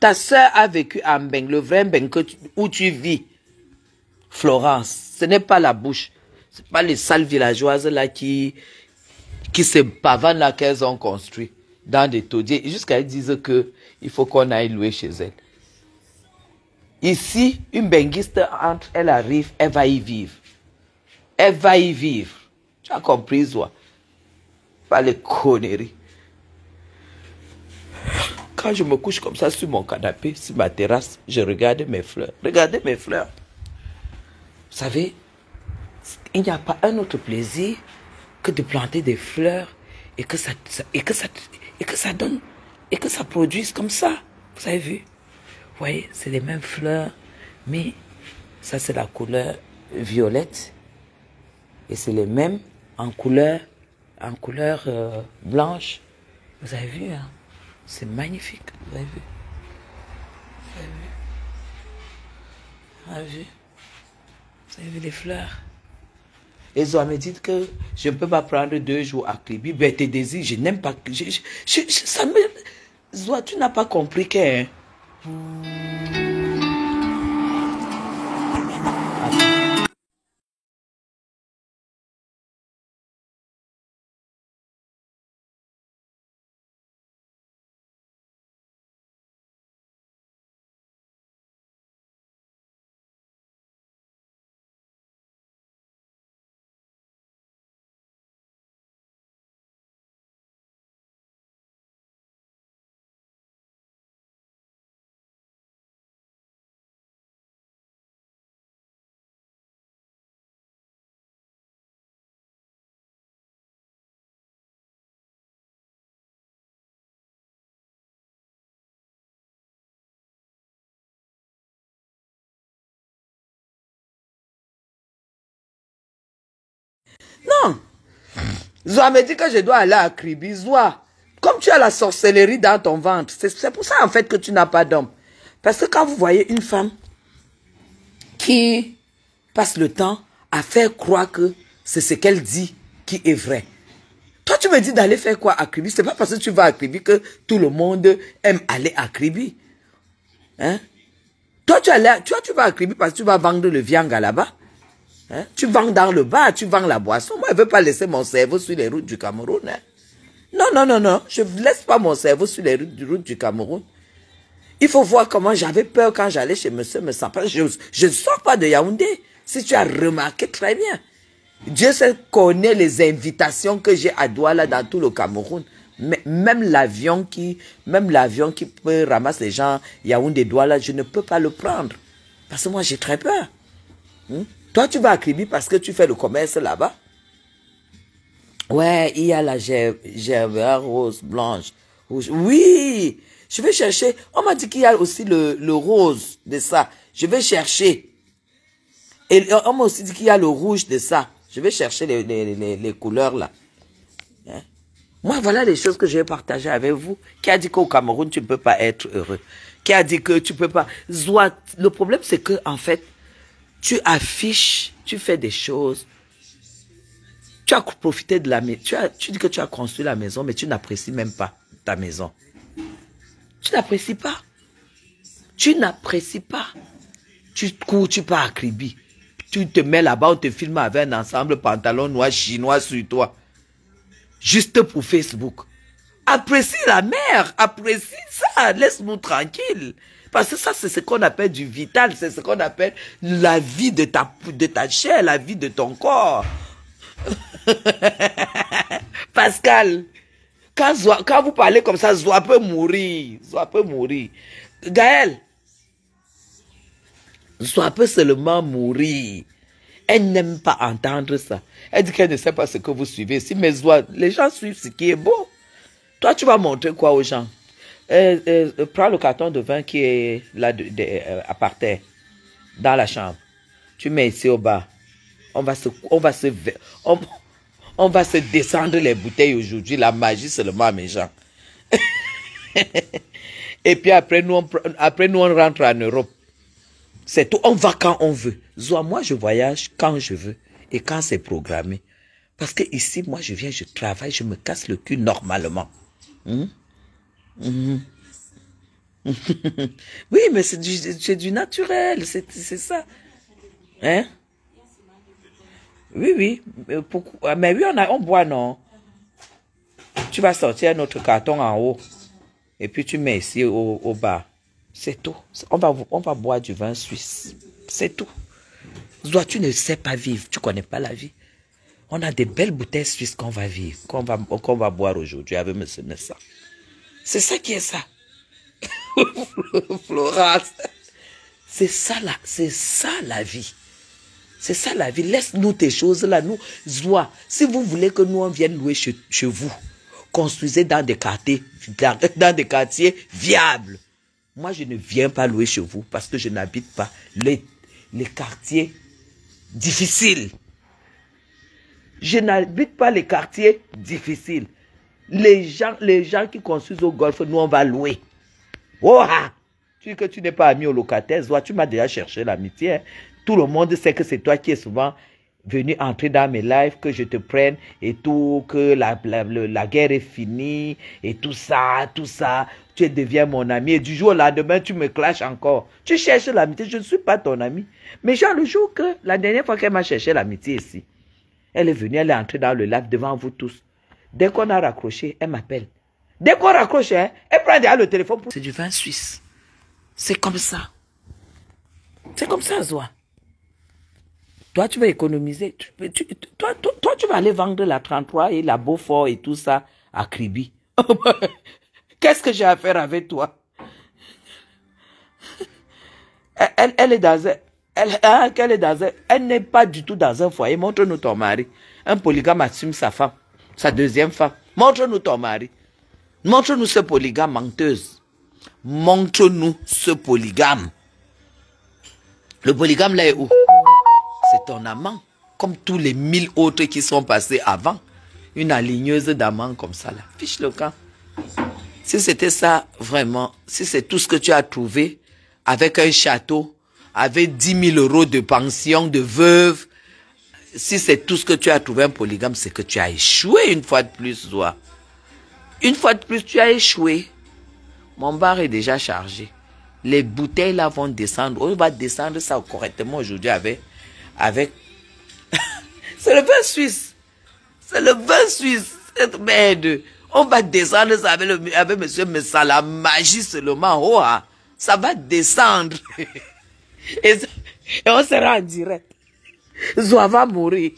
Speaker 2: Ta soeur a vécu à Mbeng, le vrai Mbeng où tu vis. Florence, ce n'est pas la bouche. Ce n'est pas les salles villageoises là qui se pavanent là qu'elles ont construit dans des taudiers. Jusqu'à elles disent qu'il faut qu'on aille louer chez elles. Ici, une benguiste entre, elle arrive, elle va y vivre. Elle va y vivre. Tu as compris, Zoa? Pas les conneries. Quand je me couche comme ça sur mon canapé, sur ma terrasse, je regarde mes fleurs. Regardez mes fleurs. Vous savez, il n'y a pas un autre plaisir que de planter des fleurs et que ça donne, et que ça produise comme ça. Vous avez vu? Vous voyez, c'est les mêmes fleurs, mais ça c'est la couleur violette. Et c'est les mêmes en couleur blanche. Vous avez vu, hein? C'est magnifique, vous avez vu? Vous avez vu? Vous avez vu? Vous avez vu les fleurs? Et Zoa me dit que je ne peux pas prendre 2 jours à Kribi. Ben, tes désirs, je n'aime pas. Ça me... Zoa, tu n'as pas compris que... Hein? Non. Zoa me dit que je dois aller à Kribi. Zoa, comme tu as la sorcellerie dans ton ventre, c'est pour ça en fait que tu n'as pas d'homme. Parce que quand vous voyez une femme qui passe le temps à faire croire que c'est ce qu'elle dit qui est vrai. Toi, tu me dis d'aller faire quoi à Kribi? C'est pas parce que tu vas à Kribi que tout le monde aime aller à Kribi. Hein? Toi, tu vas à Kribi parce que tu vas vendre le viande là-bas. Hein? Tu vends dans le bar, tu vends la boisson. Moi, je ne veux pas laisser mon cerveau sur les routes du Cameroun. Hein? Non, non, non, non. Je ne laisse pas mon cerveau sur les routes du Cameroun. Il faut voir comment j'avais peur quand j'allais chez monsieur Messapa. Je ne sors pas de Yaoundé. Si tu as remarqué très bien. Dieu sait connaît les invitations que j'ai à Douala dans tout le Cameroun. Mais même l'avion qui peut ramasser les gens Yaoundé Douala, je ne peux pas le prendre. Parce que moi, j'ai très peur. Toi, tu vas à Kribi parce que tu fais le commerce là-bas. Ouais, il y a la gerbera rose blanche. Rouge. Oui, je vais chercher. On m'a dit qu'il y a aussi le rose de ça. Je vais chercher. Et on m'a aussi dit qu'il y a le rouge de ça. Je vais chercher les couleurs là. Hein? Moi, voilà les choses que je vais partager avec vous. Qui a dit qu'au Cameroun, tu ne peux pas être heureux? Qui a dit que tu ne peux pas... Le problème, c'est que en fait, tu affiches, tu fais des choses. Tu as profité de la maison. Tu dis que tu as construit la maison, mais tu n'apprécies même pas ta maison. Tu n'apprécies pas. Tu n'apprécies pas. Tu cours, tu pars à Kribi. Tu te mets là-bas, on te filme avec un ensemble pantalon noir chinois sur toi. Juste pour Facebook. Apprécie la mer, apprécie ça, laisse-nous tranquille. Parce que ça, c'est ce qu'on appelle du vital, c'est ce qu'on appelle la vie de ta chair, la vie de ton corps. Pascal, quand vous parlez comme ça, Zoa peut mourir. Zoa peut mourir. Gaël, Zoa peut seulement mourir. Elle n'aime pas entendre ça. Elle dit qu'elle ne sait pas ce que vous suivez. Si mais Zoa, les gens suivent ce qui est beau. Toi, tu vas montrer quoi aux gens? Prends le carton de vin qui est là à par terre, dans la chambre. Tu mets ici au bas. On va se descendre les bouteilles aujourd'hui. La magie seulement à mes gens. Et puis après nous, on rentre en Europe. C'est tout. On va quand on veut. Zoa, moi, je voyage quand je veux et quand c'est programmé. Parce que ici, moi, je viens, je travaille, je me casse le cul normalement. Oui, mais c'est du naturel, c'est ça. Hein? Oui, oui. Mais oui, on boit, non? Tu vas sortir notre carton en haut. Et puis tu mets ici au bas. C'est tout. On va boire du vin suisse. C'est tout. Zoa, tu ne sais pas vivre. Tu ne connais pas la vie. On a des belles bouteilles suisses qu'on va vivre, qu'on va boire aujourd'hui avec M. Nessa. C'est ça qui est ça. Florence. C'est ça la vie. C'est ça la vie. Laisse-nous tes choses là. Nous, Zoa, si vous voulez que nous on vienne louer chez vous, construisez dans des quartiers viables. Moi, je ne viens pas louer chez vous parce que je n'habite pas les quartiers difficiles. Je n'habite pas les quartiers difficiles. Les gens qui construisent au golf, nous, on va louer. Oh, tu dis que tu n'es pas ami au locataire. Zoa, tu m'as déjà cherché l'amitié. Hein. Tout le monde sait que c'est toi qui es souvent venu entrer dans mes lives, que je te prenne et tout, que la guerre est finie et tout ça. Tu deviens mon ami et du jour au lendemain, tu me clashes encore. Tu cherches l'amitié, je ne suis pas ton ami. Mais genre, le jour que, la dernière fois qu'elle m'a cherché l'amitié ici, elle est venue, elle est entrée dans le live devant vous tous. Dès qu'on a raccroché, elle m'appelle. Dès qu'on raccroche, hein, elle prend déjà le téléphone. C'est du vin suisse. C'est comme ça. C'est comme ça, Zoa. Toi, tu vas économiser. Toi, tu vas aller vendre la 33 et la Beaufort et tout ça à Kribi. Qu'est-ce que j'ai à faire avec toi? Elle est dans elle n'est pas du tout dans un foyer. Montre-nous ton mari. Un polygame assume sa femme, sa deuxième femme. Montre-nous ton mari. Montre-nous ce polygame menteuse. Montre-nous ce polygame. Le polygame là est où? C'est ton amant. Comme tous les 1000 autres qui sont passés avant. Une aligneuse d'amants comme ça là. Fiche le camp. Si c'était ça vraiment, si c'est tout ce que tu as trouvé avec un château, avec 10 000 € de pension de veuve, si c'est tout ce que tu as trouvé un polygame, c'est que tu as échoué une fois de plus, Zoa. Une fois de plus, tu as échoué. Mon bar est déjà chargé. Les bouteilles là vont descendre. On va descendre ça correctement aujourd'hui avec C'est le vin suisse. C'est le vin suisse. Cette merde. On va descendre ça avec monsieur Messa, la magie seulement. Oh, ah. Ça va descendre. Et on sera en direct. Zoa va mourir.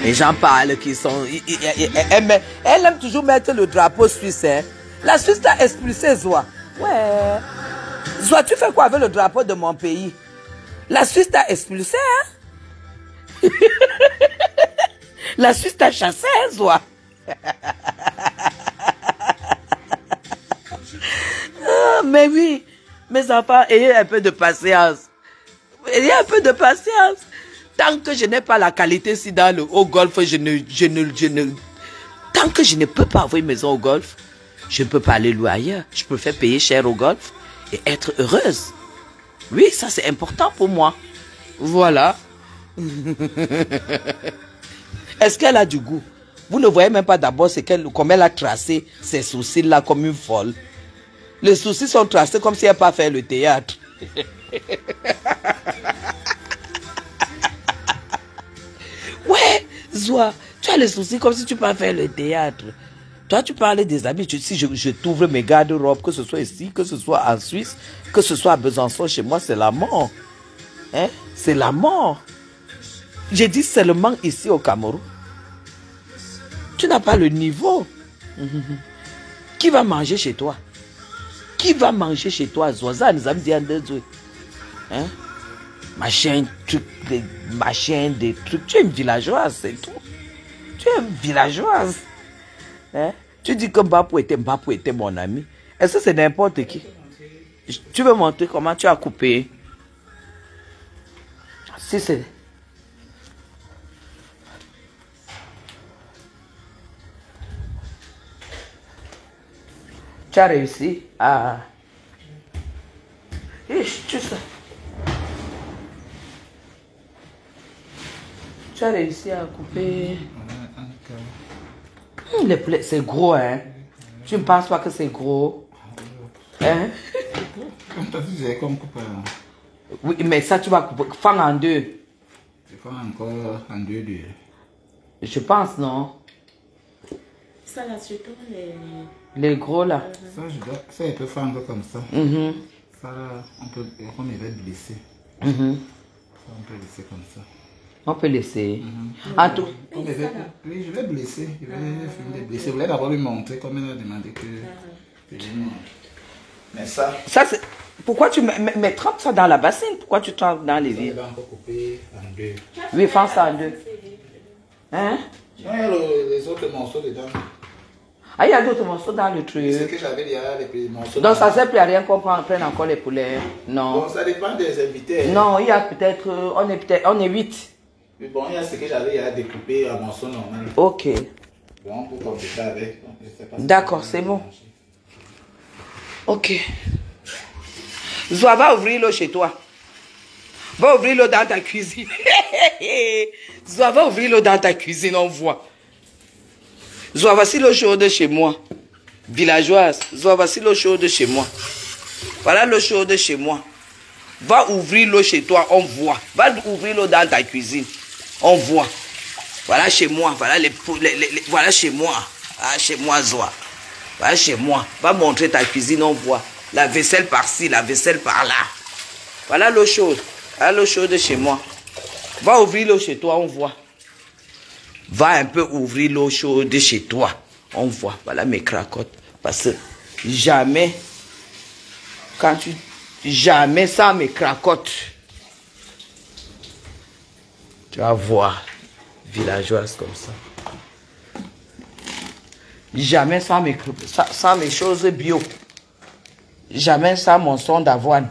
Speaker 2: Les gens parlent qui sont... Elle aime toujours mettre le drapeau suisse. Hein. La Suisse t'a expulsé, Zoa. Ouais. Zoa, tu fais quoi avec le drapeau de mon pays? La Suisse t'a expulsé, hein? La Suisse t'a chassé, hein, Zoa? Ah, mais oui, mes enfants, ayez un peu de patience. Ayez un peu de patience. Tant que je n'ai pas la qualité ici dans le haut golf, tant que je ne peux pas avoir une maison au golf, je ne peux pas aller louer ailleurs. Je peux faire payer cher au golf et être heureuse. Oui, ça c'est important pour moi. Voilà. Est-ce qu'elle a du goût? Vous ne voyez même pas d'abord comme elle a tracé ses sourcils là comme une folle. Les sourcils sont tracés comme si elle n'a pas fait le théâtre. Ouais, Zoa, tu as les sourcils comme si tu pas faire le théâtre. Toi, tu parlais des amis. Si je t'ouvre mes garde-robes, que ce soit ici, que ce soit en Suisse, que ce soit à Besançon, chez moi, c'est la mort. Hein? C'est la mort. J'ai dit seulement ici au Cameroun. Tu n'as pas le niveau. Qui va manger chez toi? Qui va manger chez toi, Zoa? Nous avons dit en deux jours. Hein? Machin, des trucs. Tu es une villageoise, c'est tout. Tu es une villageoise. Hein? Tu dis que Mbapou était mon ami. Est-ce que c'est n'importe qui? Tu veux montrer comment tu as coupé? Si c'est... Tu as réussi à... Tu sais... Tu as réussi à couper... C'est gros, hein? Tu ne penses pas que c'est gros? Hein?
Speaker 4: Comme couper.
Speaker 2: Oui, mais ça, tu vas couper. Fang en deux.
Speaker 4: Je fais encore en deux.
Speaker 2: Je pense, non?
Speaker 3: Ça, là, surtout
Speaker 2: les gros, là.
Speaker 4: Ça, il peut faire encore comme ça. Ça, là, on peut... Comme il va être blessé. Ça, on peut laisser comme ça.
Speaker 2: On peut laisser. En tout...
Speaker 4: Oui, je vais blesser. Je vais finir de blesser. Vous voulez d'abord lui montrer comme il a demandé que je montre. Mais ça...
Speaker 2: Ça, c'est... Pourquoi tu mets trempe ça dans la bassine? Pourquoi tu trempes dans les vies?
Speaker 4: Ça va encore couper en deux.
Speaker 2: Oui, fais ça en deux. Hein?
Speaker 4: Il y a les autres morceaux dedans.
Speaker 2: Ah, il y a d'autres morceaux dans le truc.
Speaker 4: C'est que j'avais déjà les morceaux.
Speaker 2: Donc ça ne sert plus à rien qu'on prenne encore les poulets. Non.
Speaker 4: Bon, ça dépend des invités.
Speaker 2: Non, il y a peut-être... On est 8.
Speaker 4: Mais bon, il y a ce que j'avais à découper en morceaux normaux.
Speaker 2: Ok.
Speaker 4: Bon, pour compléter avec.
Speaker 2: D'accord, c'est bon. Ok. Zoa, va ouvrir l'eau chez toi. Va ouvrir l'eau dans ta cuisine. Zoa, va ouvrir l'eau dans ta cuisine, on voit. Zoa, voici l'eau chaude chez moi. Villageoise. Zoa, voici l'eau chaude chez moi. Voilà l'eau chaude chez moi. Va ouvrir l'eau chez toi, on voit. Va ouvrir l'eau dans ta cuisine. On voit. Voilà chez moi. Voilà voilà chez moi. Ah, chez moi, Zoa. Voilà chez moi. Va montrer ta cuisine, on voit. La vaisselle par-ci, la vaisselle par-là. Voilà l'eau chaude. Voilà l'eau chaude chez moi. Va ouvrir l'eau chez toi, on voit. Va un peu ouvrir l'eau chaude chez toi. On voit. Voilà mes cracottes. Parce que jamais, jamais ça mes cracottes. Tu vas voir. Villageoise comme ça. Jamais sans mes choses bio. Jamais sans mon son d'avoine.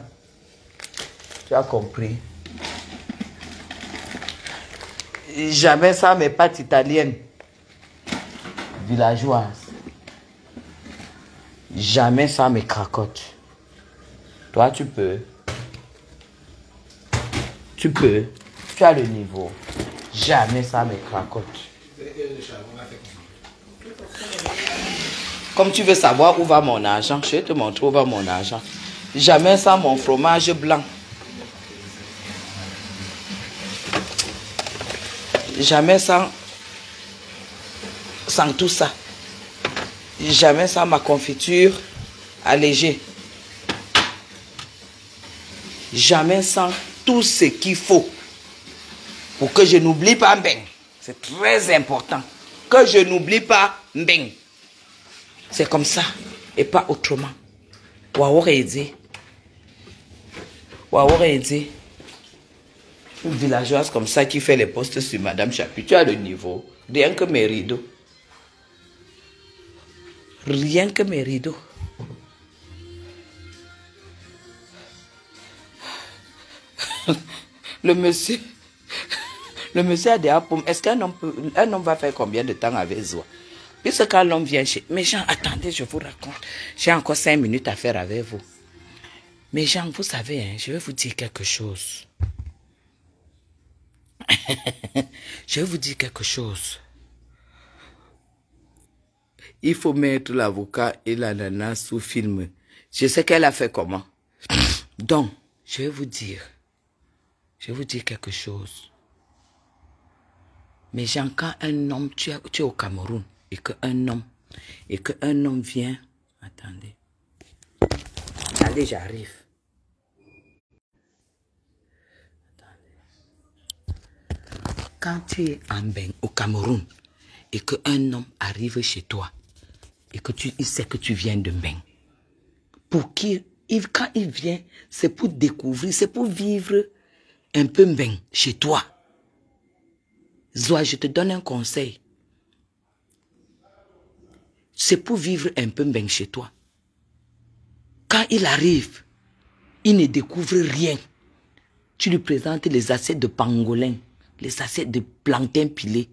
Speaker 2: Tu as compris. Jamais sans mes pâtes italiennes. Villageoises. Jamais sans mes cracottes. Toi, tu peux. Tu peux. Tu as le niveau. Jamais sans mes cracottes. Comme tu veux savoir où va mon argent, je vais te montrer où va mon argent. Jamais sans mon fromage blanc. Jamais sans tout ça. Jamais sans ma confiture allégée. Jamais sans tout ce qu'il faut pour que je n'oublie pas Mbeng. C'est très important. Que je n'oublie pas Mbeng. C'est comme ça et pas autrement. Waouh, aidé. Waouh, aidé. Une villageoise comme ça qui fait les postes sur Madame Chapuis. Tu as le niveau. Rien que mes rideaux. Rien que mes rideaux. Le monsieur a des apômes. Est-ce qu'un homme va faire combien de temps avec Zoa? Puisque quand l'homme vient chez... Mais Jean, attendez, je vous raconte. J'ai encore 5 minutes à faire avec vous. Mais Jean, vous savez, hein, je vais vous dire quelque chose. Je vais vous dire quelque chose. Il faut mettre l'avocat et la nana sous film. Je sais qu'elle a fait comment. Donc, je vais vous dire quelque chose. Mais Jean, quand un homme, tu es au Cameroun, et qu'un homme vient... Attendez. Allez, j'arrive. Quand tu es en Mbeng, au Cameroun, et qu'un homme arrive chez toi, et que il sait que tu viens de Mbeng, quand il vient, c'est pour découvrir, c'est pour vivre un peu Mbeng chez toi. Zoa, je te donne un conseil. C'est pour vivre un peu Mbeng chez toi. Quand il arrive, il ne découvre rien. Tu lui présentes les assiettes de pangolin, les assiettes de plantain pilé.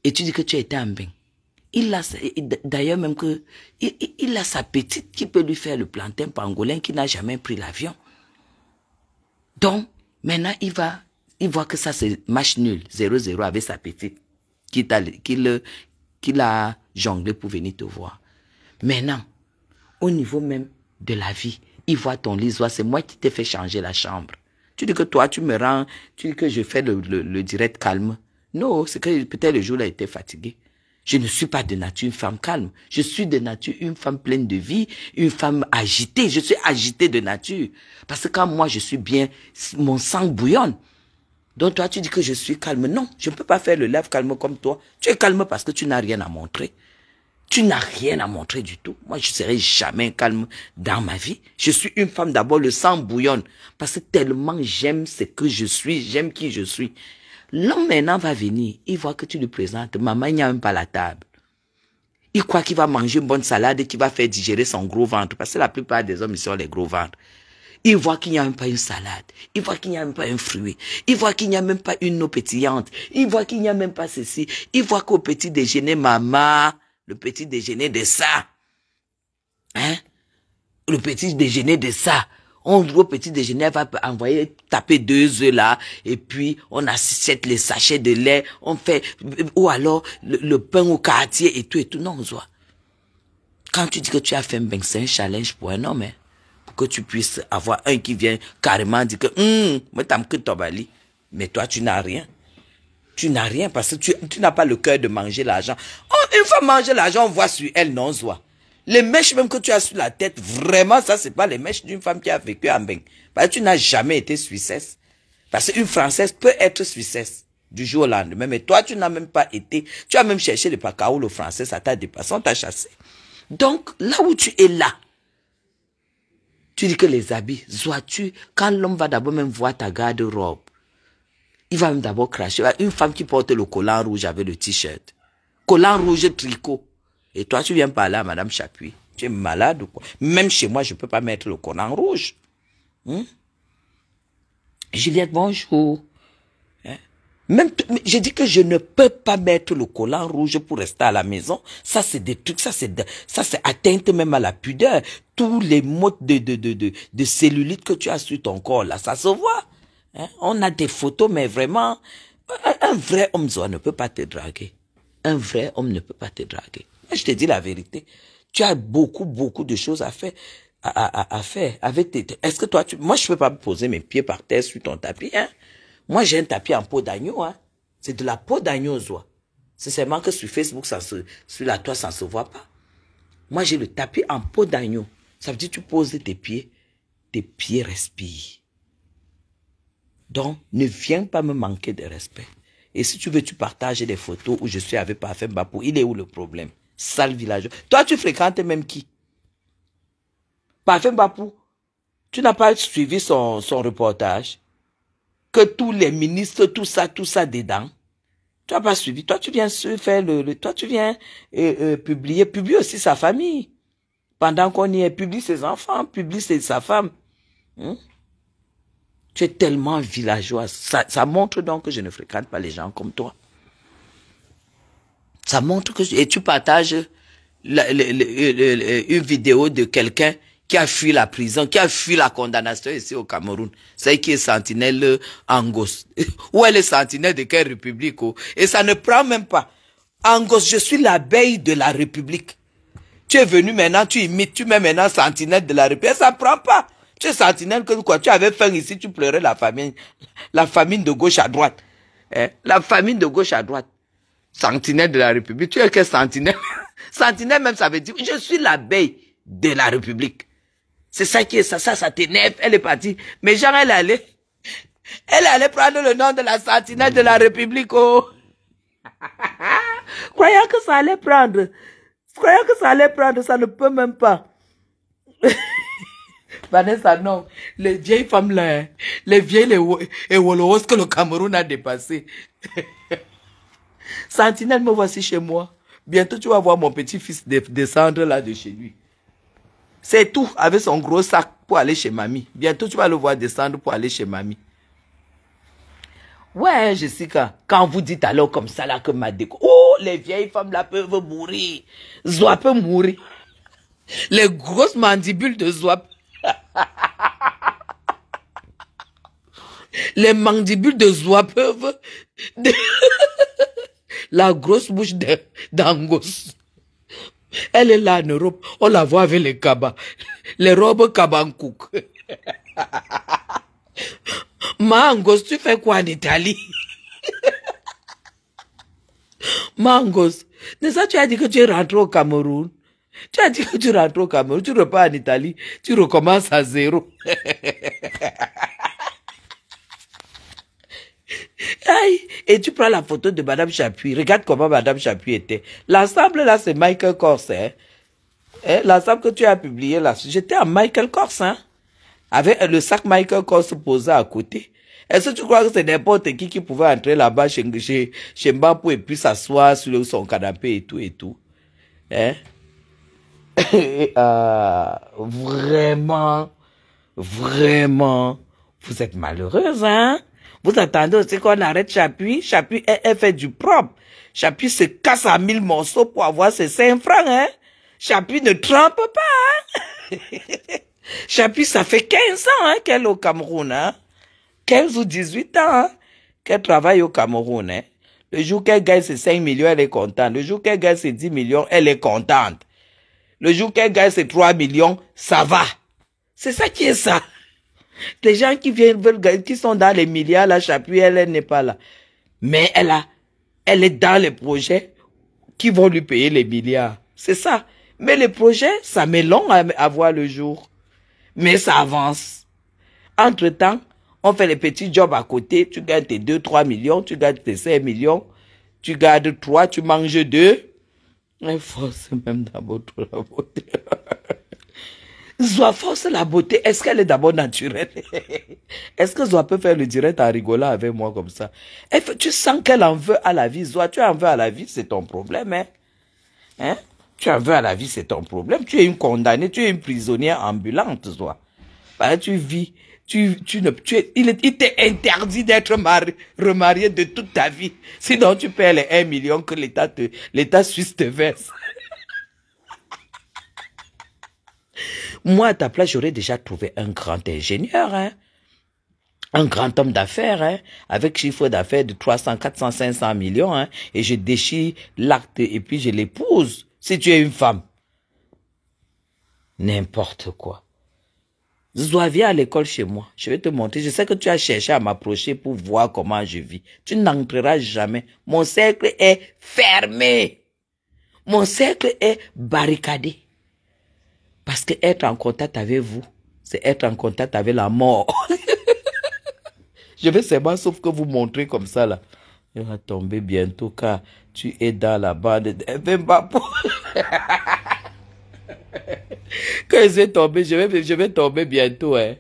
Speaker 2: Et tu dis que tu étais en Mbeng. D'ailleurs même que il a sa petite qui peut lui faire le plantain pangolin qui n'a jamais pris l'avion. Donc, maintenant, il voit que ça c'est match nul, 0-0 avec sa petite qu'il a jonglé pour venir te voir. Maintenant, au niveau même de la vie, il voit ton lit, c'est moi qui t'ai fait changer la chambre. Tu dis que toi, tu me rends, tu dis que je fais le direct calme. Non, c'est que peut-être le jour-là, il était fatigué. Je ne suis pas de nature une femme calme. Je suis de nature une femme pleine de vie, une femme agitée. Je suis agitée de nature. Parce que quand moi, je suis bien, mon sang bouillonne. Donc toi, tu dis que je suis calme. Non, je ne peux pas faire le lève calme comme toi. Tu es calme parce que tu n'as rien à montrer. Tu n'as rien à montrer du tout. Moi, je ne serai jamais calme dans ma vie. Je suis une femme d'abord, le sang bouillonne. Parce que tellement j'aime ce que je suis, j'aime qui je suis. L'homme maintenant va venir, il voit que tu lui présentes, maman, il n'y a même pas la table. Il croit qu'il va manger une bonne salade et qu'il va faire digérer son gros ventre. Parce que la plupart des hommes, ils ont les gros ventres. Il voit qu'il n'y a même pas une salade. Il voit qu'il n'y a même pas un fruit. Il voit qu'il n'y a même pas une eau pétillante. Il voit qu'il n'y a même pas ceci. Il voit qu'au petit déjeuner, maman, le petit déjeuner de ça. Hein? Le petit déjeuner de ça. On au petit déjeuner, elle va envoyer taper 2 œufs là, et puis on achète les sachets de lait, on fait, ou alors le pain au quartier et tout. Non, Zoa. Quand tu dis que tu as fait Mbeng, c'est un challenge pour un homme, hein, pour que tu puisses avoir un qui vient carrément dire que, mais toi tu n'as rien. Tu n'as rien parce que tu n'as pas le cœur de manger l'argent. Oh, une fois manger l'argent, on voit sur elle, non, Zoa. Les mèches même que tu as sur la tête, vraiment, ça, c'est pas les mèches d'une femme qui a vécu en Mbeng. Parce que tu n'as jamais été Suissesse. Parce qu'une Française peut être Suissesse du jour au lendemain. Mais toi, tu n'as même pas été. Tu as même cherché le pacao, le français, ça t'a dépassé, on t'a chassé. Donc, là où tu es là, tu dis que les habits, Zoa-tu, quand l'homme va d'abord même voir ta garde-robe, il va même d'abord cracher. Une femme qui porte le collant rouge avec le t-shirt. Collant rouge tricot. Et toi, tu viens parler à Madame Chapuis. Tu es malade ou quoi? Même chez moi, je ne peux pas mettre le collant rouge. Juliette, bonjour. Hein? Même, je dis que je ne peux pas mettre le collant rouge pour rester à la maison. Ça, c'est des trucs, ça, c'est atteinte même à la pudeur. Tous les modes de cellulite que tu as sur ton corps, là, ça se voit. Hein? On a des photos, mais vraiment, un vrai homme ne peut pas te draguer. Un vrai homme ne peut pas te draguer. Je te dis la vérité. Tu as beaucoup de choses à faire. À faire avec est-ce que toi, moi, je peux pas poser mes pieds par terre sur ton tapis, hein? Moi, j'ai un tapis en peau d'agneau, hein? C'est de la peau d'agneau, Zoa. C'est seulement que sur Facebook, sur la toile, ça ne se voit pas. Moi, j'ai le tapis en peau d'agneau. Ça veut dire que tu poses tes pieds respirent. Donc, ne viens pas me manquer de respect. Et si tu veux, tu partages des photos où je suis avec Parfait Bapou. Il est où le problème? Sale villageois. Toi, tu fréquentes même qui? Parfait Bapou, tu n'as pas suivi son reportage? Que tous les ministres, tout ça dedans. Tu n'as pas suivi. Toi, tu viens faire toi, tu viens publier aussi sa famille. Pendant qu'on y est, publie ses enfants, publie sa femme. Tu es tellement villageoise. Ça montre donc que je ne fréquente pas les gens comme toi. Ça montre que... Et tu partages une vidéo de quelqu'un qui a fui la prison, qui a fui la condamnation ici au Cameroun. C'est qui est sentinelle Angos. Où elle est sentinelle de quelle république? Et ça ne prend même pas. Angos, je suis l'abeille de la République. Tu es venu maintenant, tu imites, tu mets maintenant sentinelle de la République. Ça ne prend pas. Tu es sentinelle que quoi? Tu avais faim ici, tu pleurais la famine de gauche à droite. La famine de gauche à droite. Sentinelle de la République. Tu es que sentinelle? Sentinelle même, ça veut dire, je suis l'abeille de la République. C'est ça qui est ça t'énerve. Elle est partie. Mais genre, elle allait prendre le nom de la sentinelle de la République, oh. Croyant que ça allait prendre. Ça ne peut même pas. Vanessa, non. Les vieilles femmes là, hein. Les vieilles Ewolos que le Cameroun a dépassé. Sentinelle, me voici chez moi. Bientôt, tu vas voir mon petit-fils descendre là de chez lui. C'est tout, avec son gros sac pour aller chez mamie. Bientôt, tu vas le voir descendre pour aller chez mamie. Ouais, Jessica, quand vous dites alors comme ça là que ma déco... Oh, les vieilles femmes là peuvent mourir. Zoa peut mourir. Les grosses mandibules de Zoa. Les mandibules de Zoa peuvent... La grosse bouche d'Angos. Elle est là en Europe. On la voit avec les cabas. Les robes kabankouk. Mangos, tu fais quoi en Italie? Mangos, n'est-ce pas tu as dit que tu es rentré au Cameroun? Tu as dit que tu rentres au Cameroun, tu repars en Italie, tu recommences à zéro. Aïe, et tu prends la photo de Madame Chapuis. Regarde comment Madame Chapuis était. L'ensemble là, c'est Michael Kors. Hein? L'ensemble que tu as publié là, j'étais en Michael Kors. Hein? Avec le sac Michael Kors posé à côté. Est-ce que tu crois que c'est n'importe qui pouvait entrer là-bas chez Mbapou et puis s'asseoir sur son canapé et tout? Hein? Vraiment, vous êtes malheureuse, hein? Vous attendez aussi qu'on arrête Chapuis? Chapuis, elle fait du propre. Chapuis se casse en 1000 morceaux pour avoir ses 5 francs, hein? Chapuis ne trempe pas, hein? Chapuis, ça fait 15 ans, hein, qu'elle est au Cameroun, hein? 15 ou 18 ans, hein, qu'elle travaille au Cameroun, hein? Le jour qu'elle gagne ses 5 millions, elle est contente. Le jour qu'elle gagne ses 10 millions, elle est contente. Le jour qu'elle gagne ses 3 millions, ça va. C'est ça qui est ça. Les gens qui qui sont dans les milliards, la Chapuis, elle n'est pas là. Mais elle est dans les projets qui vont lui payer les milliards. C'est ça. Mais les projets, ça met long à voir le jour. Mais ça avance. Entre-temps, on fait les petits jobs à côté. Tu gagnes tes 2-3 millions, tu gagnes tes 5 millions. Tu gardes 3, tu manges 2. Il force même d'abord la beauté. Zoa force la beauté. Est-ce qu'elle est d'abord naturelle? Est-ce que Zoa peut faire le direct en rigolant avec moi comme ça? Tu sens qu'elle en veut à la vie. Zoa, tu en veux à la vie, c'est ton problème. Hein? Tu en veux à la vie, c'est ton problème. Tu es une condamnée, tu es une prisonnière ambulante, Zoa. Bah, tu vis. Il t'est interdit d'être remarié de toute ta vie. Sinon, tu perds les 1 million que l'État suisse te verse. Moi, à ta place, j'aurais déjà trouvé un grand ingénieur, hein? Un grand homme d'affaires, hein? Avec chiffre d'affaires de 300, 400, 500 millions, hein? Et je déchire l'acte et puis je l'épouse, si tu es une femme. N'importe quoi. Zoua, viens à l'école chez moi. Je vais te montrer. Je sais que tu as cherché à m'approcher pour voir comment je vis. Tu n'entreras jamais. Mon cercle est fermé. Mon cercle est barricadé. Parce que être en contact avec vous, c'est être en contact avec la mort. Je vais seulement sauf que vous montrer comme ça là. Il va tomber bientôt car tu es dans la bande de Mbapou. Quand je vais tomber, je vais tomber bientôt. Hein.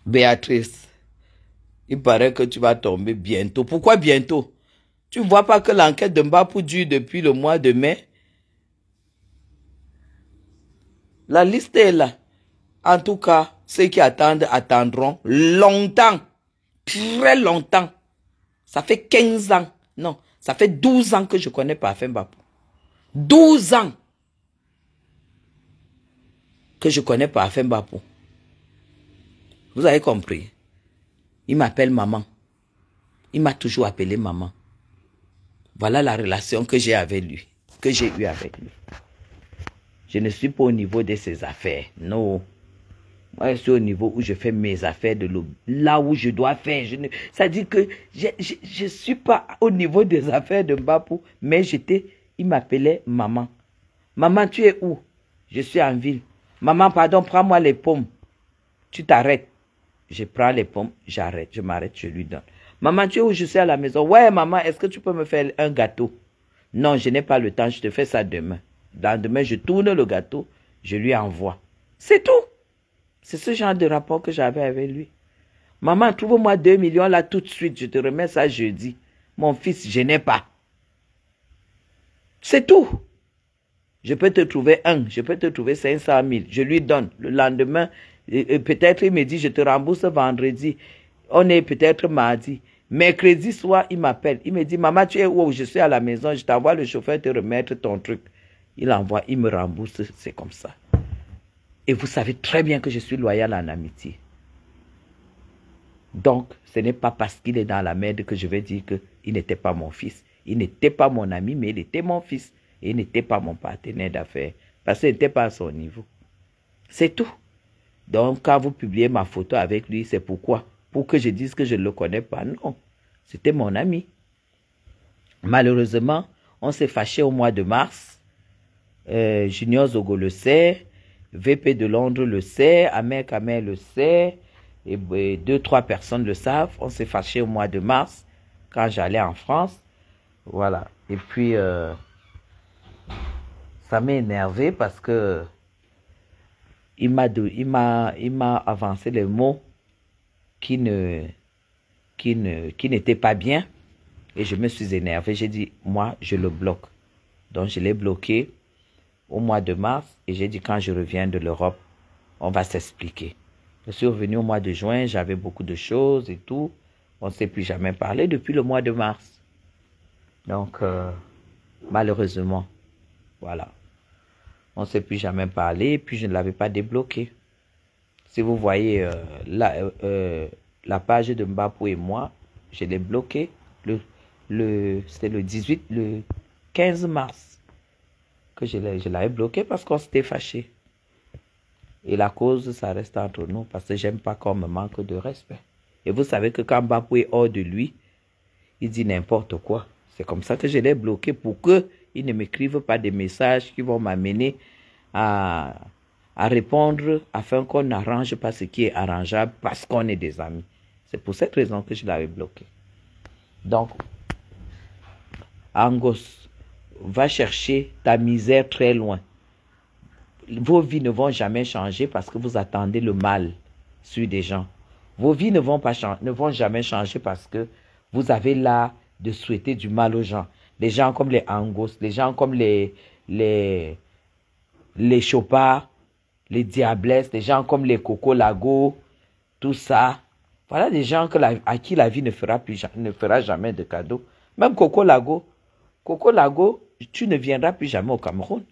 Speaker 2: Béatrice, il paraît que tu vas tomber bientôt. Pourquoi bientôt? Tu ne vois pas que l'enquête de Mbapou dure depuis le mois de mai? La liste est là. En tout cas, ceux qui attendent, attendront longtemps. Très longtemps. Ça fait 15 ans. Non, ça fait 12 ans que je connais Parfait Mbapou. 12 ans que je connais Parfait Mbapou. Vous avez compris? Il m'appelle maman. Il m'a toujours appelé maman. Voilà la relation que j'ai avec lui. Que j'ai eue avec lui. Je ne suis pas au niveau de ses affaires. Non. Moi, je suis au niveau où je fais mes affaires de l'eau. Là où je dois faire. Ça dit que je ne suis pas au niveau des affaires de Mbapou. Mais il m'appelait maman. Maman, tu es où? Je suis en ville. Maman, pardon, prends-moi les pommes. Tu t'arrêtes. Je prends les pommes, j'arrête, je m'arrête, je lui donne. Maman, tu es où? Je suis à la maison. Ouais, maman, est-ce que tu peux me faire un gâteau? Non, je n'ai pas le temps, je te fais ça demain. Demain, je tourne le gâteau, je lui envoie. C'est tout. C'est ce genre de rapport que j'avais avec lui. Maman, trouve-moi 2 millions là tout de suite, je te remets ça jeudi. Mon fils, je n'ai pas. C'est tout. Je peux te trouver je peux te trouver 500 000. Je lui donne. Le lendemain, peut-être il me dit, je te rembourse vendredi. On est peut-être mardi. Mercredi soir, il m'appelle. Il me dit, maman, tu es où? Je suis à la maison. Je t'envoie le chauffeur te remettre ton truc. Il envoie, il me rembourse. C'est comme ça. Et vous savez très bien que je suis loyal en amitié. Donc, ce n'est pas parce qu'il est dans la merde que je vais dire qu'il n'était pas mon fils. Il n'était pas mon ami, mais il était mon fils. Et il n'était pas mon partenaire d'affaires. Parce qu'il n'était pas à son niveau. C'est tout. Donc, quand vous publiez ma photo avec lui, c'est pourquoi? Pour que je dise que je ne le connais pas. Non. C'était mon ami. Malheureusement, on s'est fâché au mois de mars. Junior Zogo le sait. VP de Londres le sait. Amer Kamer le sait. Et 2-3 personnes le savent. On s'est fâché au mois de mars. Quand j'allais en France. Voilà. Et puis... ça m'a énervé parce que il m'a avancé les mots qui n'étaient pas bien et je me suis énervé. J'ai dit, moi, je le bloque. Donc, je l'ai bloqué au mois de mars et j'ai dit, quand je reviens de l'Europe, on va s'expliquer. Je suis revenu au mois de juin, j'avais beaucoup de choses et tout. On ne s'est plus jamais parlé depuis le mois de mars. Donc, malheureusement, voilà. On ne s'est plus jamais parlé, puis je ne l'avais pas débloqué. Si vous voyez la page de Mbapou et moi, je l'ai bloqué. C'était le 15 mars que je l'avais bloqué parce qu'on s'était fâché. Et la cause, ça reste entre nous parce que j'aime pas qu'on me manque de respect. Et vous savez que quand Mbapou est hors de lui, il dit n'importe quoi. C'est comme ça que je l'ai bloqué pour qu'ils ne m'écrivent pas des messages qui vont m'amener à répondre afin qu'on n'arrange pas ce qui est arrangeable parce qu'on est des amis. C'est pour cette raison que je l'avais bloqué. Donc, Angos, va chercher ta misère très loin. Vos vies ne vont jamais changer parce que vous attendez le mal sur des gens. Vos vies ne vont jamais changer parce que vous avez l'art de souhaiter du mal aux gens. Les gens comme les Angos, les gens comme les Chopards, les Diablesses, les gens comme les Coco Lago, tout ça. Voilà des gens à qui la vie ne fera jamais de cadeau. Même Coco Lago, tu ne viendras plus jamais au Cameroun.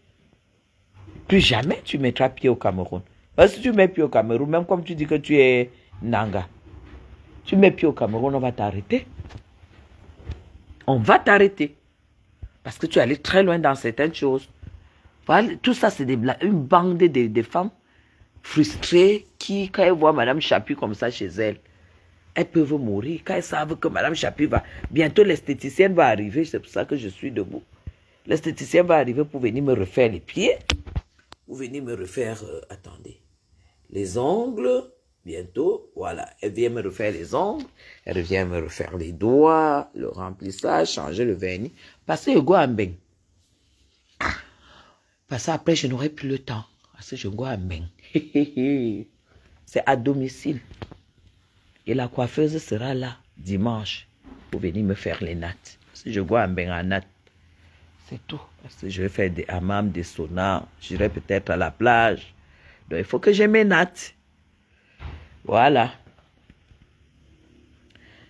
Speaker 2: Plus jamais tu mettras pied au Cameroun. Parce que si tu mets pied au Cameroun, même comme tu dis que tu es Nanga, tu mets pied au Cameroun, on va t'arrêter. On va t'arrêter. Parce que tu es allé très loin dans certaines choses. Voilà, tout ça, c'est une bande de femmes frustrées qui, quand elles voient Madame Chapuis comme ça chez elles, elles peuvent mourir. Quand elles savent que Madame Chapuis va... Bientôt, l'esthéticienne va arriver. C'est pour ça que je suis debout. L'esthéticienne va arriver pour venir me refaire les pieds. Pour venir me refaire... attendez. Les ongles. Bientôt. Voilà. Elle vient me refaire les ongles. Elle vient me refaire les doigts. Le remplissage. Changer le vernis. Passer au Guambeng. Parce qu'après, je n'aurai plus le temps. Parce que je vois un bain. C'est à domicile. Et la coiffeuse sera là dimanche pour venir me faire les nattes. Parce que je vois un bain en nattes. C'est tout. Parce que je vais faire des hammams, des saunas. J'irai peut-être à la plage. Donc, il faut que j'ai mes nattes. Voilà.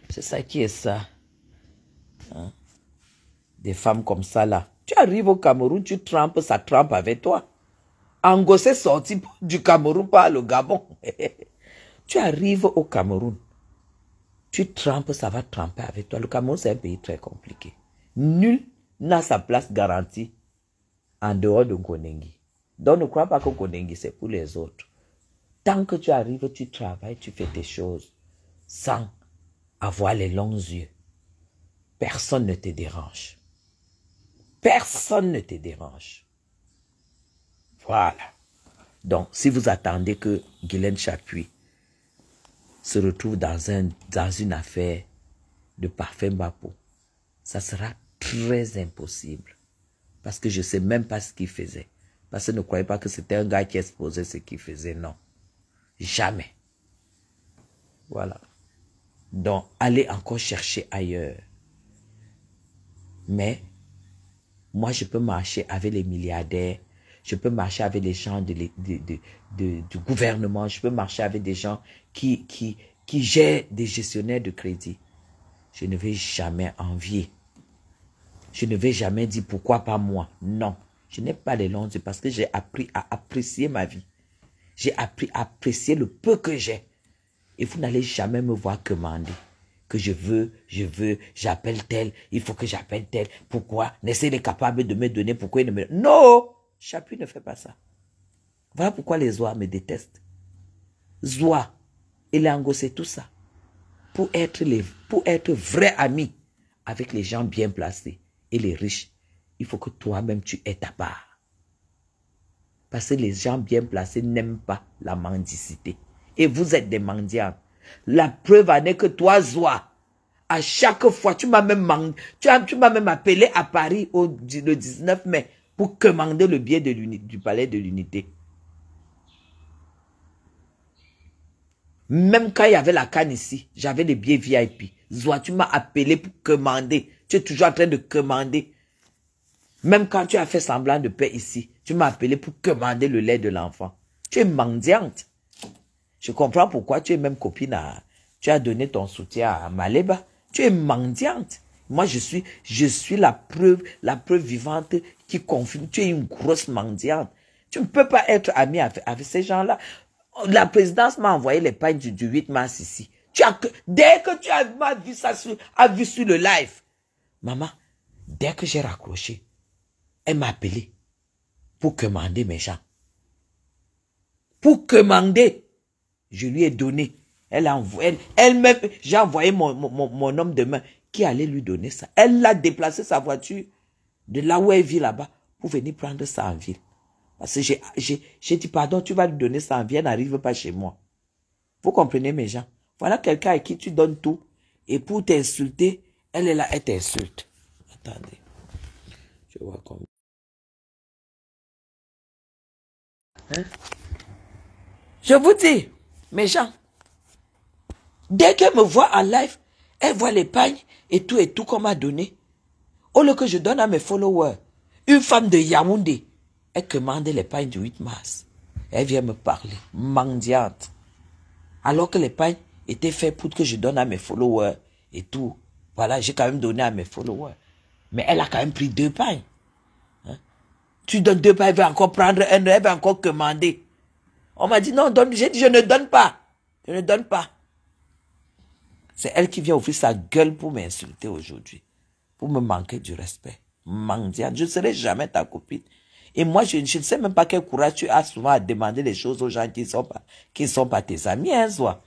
Speaker 2: C'est ça qui est ça. Hein? Des femmes comme ça là. Tu arrives au Cameroun, tu trempes, ça trempe avec toi. Angossé sorti du Cameroun par le Gabon. Tu arrives au Cameroun, tu trempes, ça va tremper avec toi. Le Cameroun, c'est un pays très compliqué. Nul n'a sa place garantie en dehors de Ngonengi. Donc ne crois pas que Ngonengi, c'est pour les autres. Tant que tu arrives, tu travailles, tu fais tes choses sans avoir les longs yeux. Personne ne te dérange. Personne ne te dérange. Voilà. Donc, si vous attendez que Guylaine Chapuis se retrouve dans une affaire de parfum Bapo, ça sera très impossible. Parce que je ne sais même pas ce qu'il faisait. Parce que ne croyez pas que c'était un gars qui exposait ce qu'il faisait. Non. Jamais. Voilà. Donc, allez encore chercher ailleurs. Mais, moi, je peux marcher avec les milliardaires. Je peux marcher avec les gens du gouvernement. Je peux marcher avec des gens qui gèrent des gestionnaires de crédit. Je ne vais jamais envier. Je ne vais jamais dire pourquoi pas moi. Non. Je n'ai pas les longs yeux parce que j'ai appris à apprécier ma vie. J'ai appris à apprécier le peu que j'ai. Et vous n'allez jamais me voir commander. Que je veux, j'appelle tel, il faut que j'appelle tel. Pourquoi? N'est-ce pas capable de me donner? Pourquoi il ne me... Non! Chapuis ne fait pas ça. Voilà pourquoi les Zoa me détestent. Zoa et Lango, c'est tout ça. Pour être vrais amis avec les gens bien placés et les riches, il faut que toi-même tu aies ta part. Parce que les gens bien placés n'aiment pas la mendicité. Et vous êtes des mendiants. La preuve en est que toi, Zoa, à chaque fois, tu m'as même appelé à Paris le 19 mai pour commander le billet du palais de l'unité. Même quand il y avait la canne ici, j'avais les billets VIP. Zoa, tu m'as appelé pour commander. Tu es toujours en train de commander. Même quand tu as fait semblant de paix ici, tu m'as appelé pour commander le lait de l'enfant. Tu es mendiante. Je comprends pourquoi tu es même copine à... Tu as donné ton soutien à Maleba. Tu es mendiante. Moi, je suis la preuve vivante qui confirme. Tu es une grosse mendiante. Tu ne peux pas être amie avec ces gens-là. La présidence m'a envoyé les pagnes du 8 mars ici. Dès que tu as vu ça sur le live, maman, dès que j'ai raccroché, elle m'a appelé pour commander mes gens. Pour commander. Je lui ai donné. Elle-même, j'ai envoyé mon homme de main qui allait lui donner ça. Elle a déplacé sa voiture de là où elle vit là-bas pour venir prendre ça en ville. Parce que j'ai dit, pardon, tu vas lui donner ça en ville, elle n'arrive pas chez moi. Vous comprenez mes gens? Voilà quelqu'un à qui tu donnes tout. Et pour t'insulter, elle est là, elle t'insulte. Attendez. Je vois comme... Hein? Je vous dis, mes gens, dès qu'elle me voit en live, elle voit les pagnes et tout qu'on m'a donné. Au lieu que je donne à mes followers, une femme de Yaoundé, elle commande les pagnes du 8 mars. Elle vient me parler, mendiante. Alors que les pagnes étaient faits pour que je donne à mes followers et tout. Voilà, j'ai quand même donné à mes followers. Mais elle a quand même pris 2 pagnes. Hein? Tu donnes 2 pagnes, elle va encore prendre un, elle va encore commander. On m'a dit non, j'ai dit je ne donne pas. Je ne donne pas. C'est elle qui vient ouvrir sa gueule pour m'insulter aujourd'hui. Pour me manquer du respect. mendiante. Je ne serai jamais ta copine. Et moi, je ne sais même pas quel courage tu as souvent à demander les choses aux gens qui ne sont pas tes amis, hein, Zoa.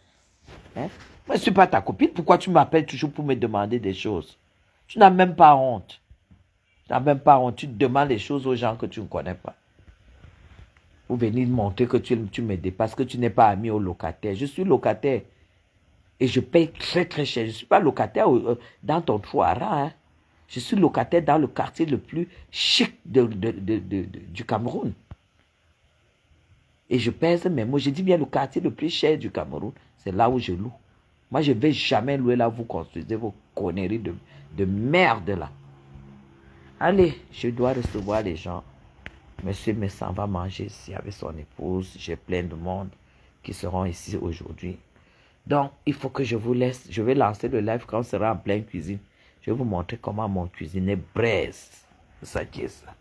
Speaker 2: Hein? Moi, je ne suis pas ta copine. Pourquoi tu m'appelles toujours pour me demander des choses? Tu n'as même pas honte. Tu n'as même pas honte. Tu demandes les choses aux gens que tu ne connais pas. Pour venir montrer que tu me dépasses, que tu n'es pas ami au locataire. Je suis locataire. Et je paye très très cher. Je ne suis pas locataire dans ton Touara. Hein. Je suis locataire dans le quartier le plus chic du Cameroun. Et je pèse mes mots. Je dis bien le quartier le plus cher du Cameroun. C'est là où je loue. Moi, je ne vais jamais louer là où vous construisez vos conneries de merde là. Allez, je dois recevoir les gens. Monsieur Messan va manger ici avec son épouse. J'ai plein de monde qui seront ici aujourd'hui. Donc, il faut que je vous laisse. Je vais lancer le live quand on sera en pleine cuisine. Je vais vous montrer comment mon cuisinier braise. C'est ça qui est ça.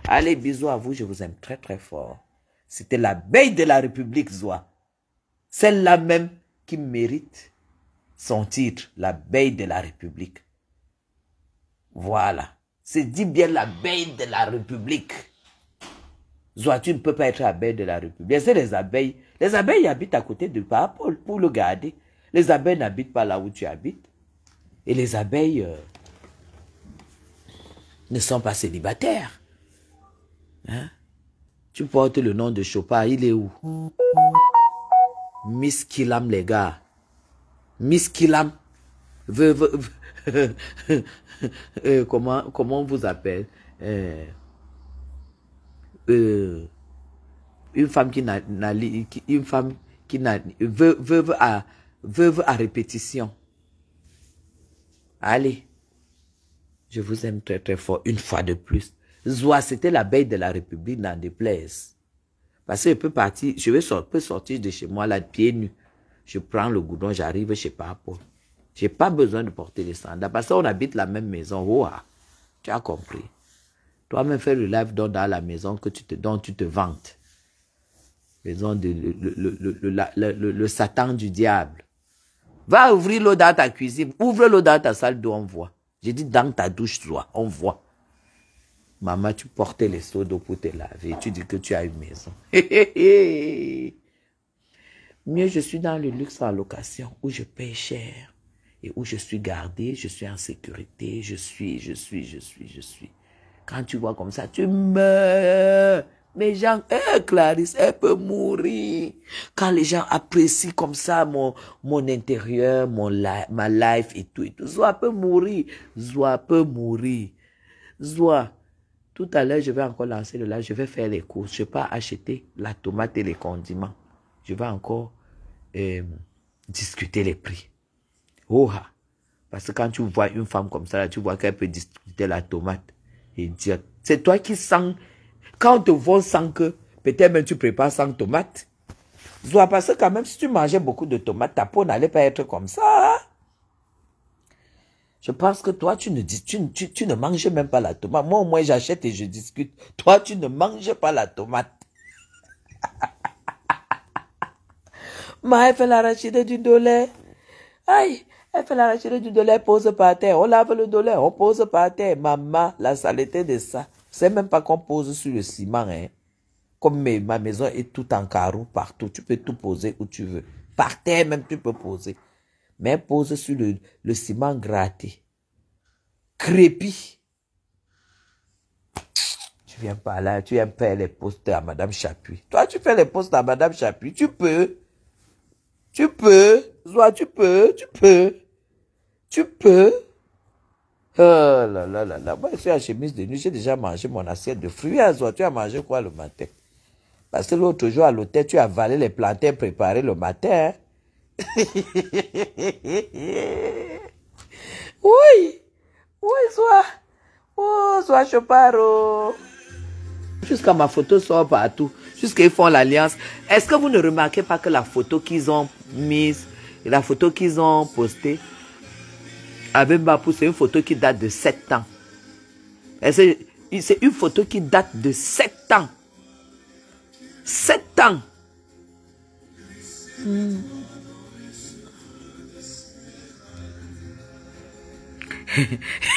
Speaker 2: Allez, bisous à vous. Je vous aime très très fort. C'était l'abeille de la République, Zoa. Celle-là même qui mérite son titre. L'abeille de la République. Voilà. C'est dit bien l'abeille de la République. Zoa, tu ne peux pas être abeille de la République. C'est les abeilles. Les abeilles habitent à côté de Paul pour le garder. Les abeilles n'habitent pas là où tu habites. Et les abeilles ne sont pas célibataires. Hein? Tu portes le nom de Chopin, il est où? Miss Killam, les gars. Miss Killam. Comment on vous appelle? Une femme qui n'a veuve à répétition. Allez, je vous aime très très fort une fois de plus. Zoa, c'était l'abeille de la République, n'en déplaise. Parce que je peux partir, peux sortir de chez moi là, pieds nus. Je prends le goudron, j'arrive chez Papa. Je n'ai pas besoin de porter les sandales parce qu'on habite la même maison. Oh, tu as compris. Toi-même, fais le live dans la maison dont tu te vantes. Maison de le Satan du diable. Va ouvrir l'eau dans ta cuisine. Ouvre l'eau dans ta salle d'eau, on voit. J'ai dit dans ta douche, toi, on voit. Maman, tu portais les seaux d'eau pour te laver. Tu dis que tu as une maison. Mieux, je suis dans le luxe en location où je paye cher et où je suis gardé, je suis en sécurité, je suis. Quand tu vois comme ça, tu meurs. Les gens, Clarisse, elle peut mourir. Quand les gens apprécient comme ça mon intérieur, ma life et tout. Zoa peut mourir. Zoa peut mourir. Zoa, tout à l'heure, je vais encore lancer le live. Je vais faire les courses. Je vais pas acheter la tomate et les condiments. Je vais encore discuter les prix. Oh, parce que quand tu vois une femme comme ça, là, tu vois qu'elle peut discuter la tomate et dire, c'est toi qui sens. Quand on te vend sans que, peut-être même tu prépares sans tomate. Zoa, parce que quand même, si tu mangeais beaucoup de tomates, ta peau n'allait pas être comme ça. Je pense que toi, tu ne manges même pas la tomate. Moi, au moins, j'achète et je discute. Toi, tu ne manges pas la tomate. Ma, elle fait l'arachide du dollar. Aïe, elle fait l'arachide du dollar, elle pose par terre. On lave le dollar, on pose par terre. Maman, la saleté de ça. C'est même pas qu'on pose sur le ciment, hein. Comme ma maison est tout en carreau partout. Tu peux tout poser où tu veux. Par terre même, tu peux poser. Mais pose sur le ciment gratté. Crépi. Tu viens pas là, tu viens faire les postes à Madame Chapuis. Toi, tu fais les postes à Madame Chapuis. Tu peux. Tu peux. Soit tu peux. Oh là là là là. Moi, je suis en chemise de nuit. J'ai déjà mangé mon assiette de fruits. Soit tu as mangé quoi le matin? Parce que l'autre jour à l'hôtel, tu as avalé les plantains préparés le matin. Oui, soit. Oh, soit Choparo. Jusqu'à ma photo sort partout. Jusqu'à ils font l'alliance. Est-ce que vous ne remarquez pas que la photo qu'ils ont mise, la photo qu'ils ont postée, avec Bapou, c'est une photo qui date de 7 ans. C'est une photo qui date de 7 ans. 7 ans.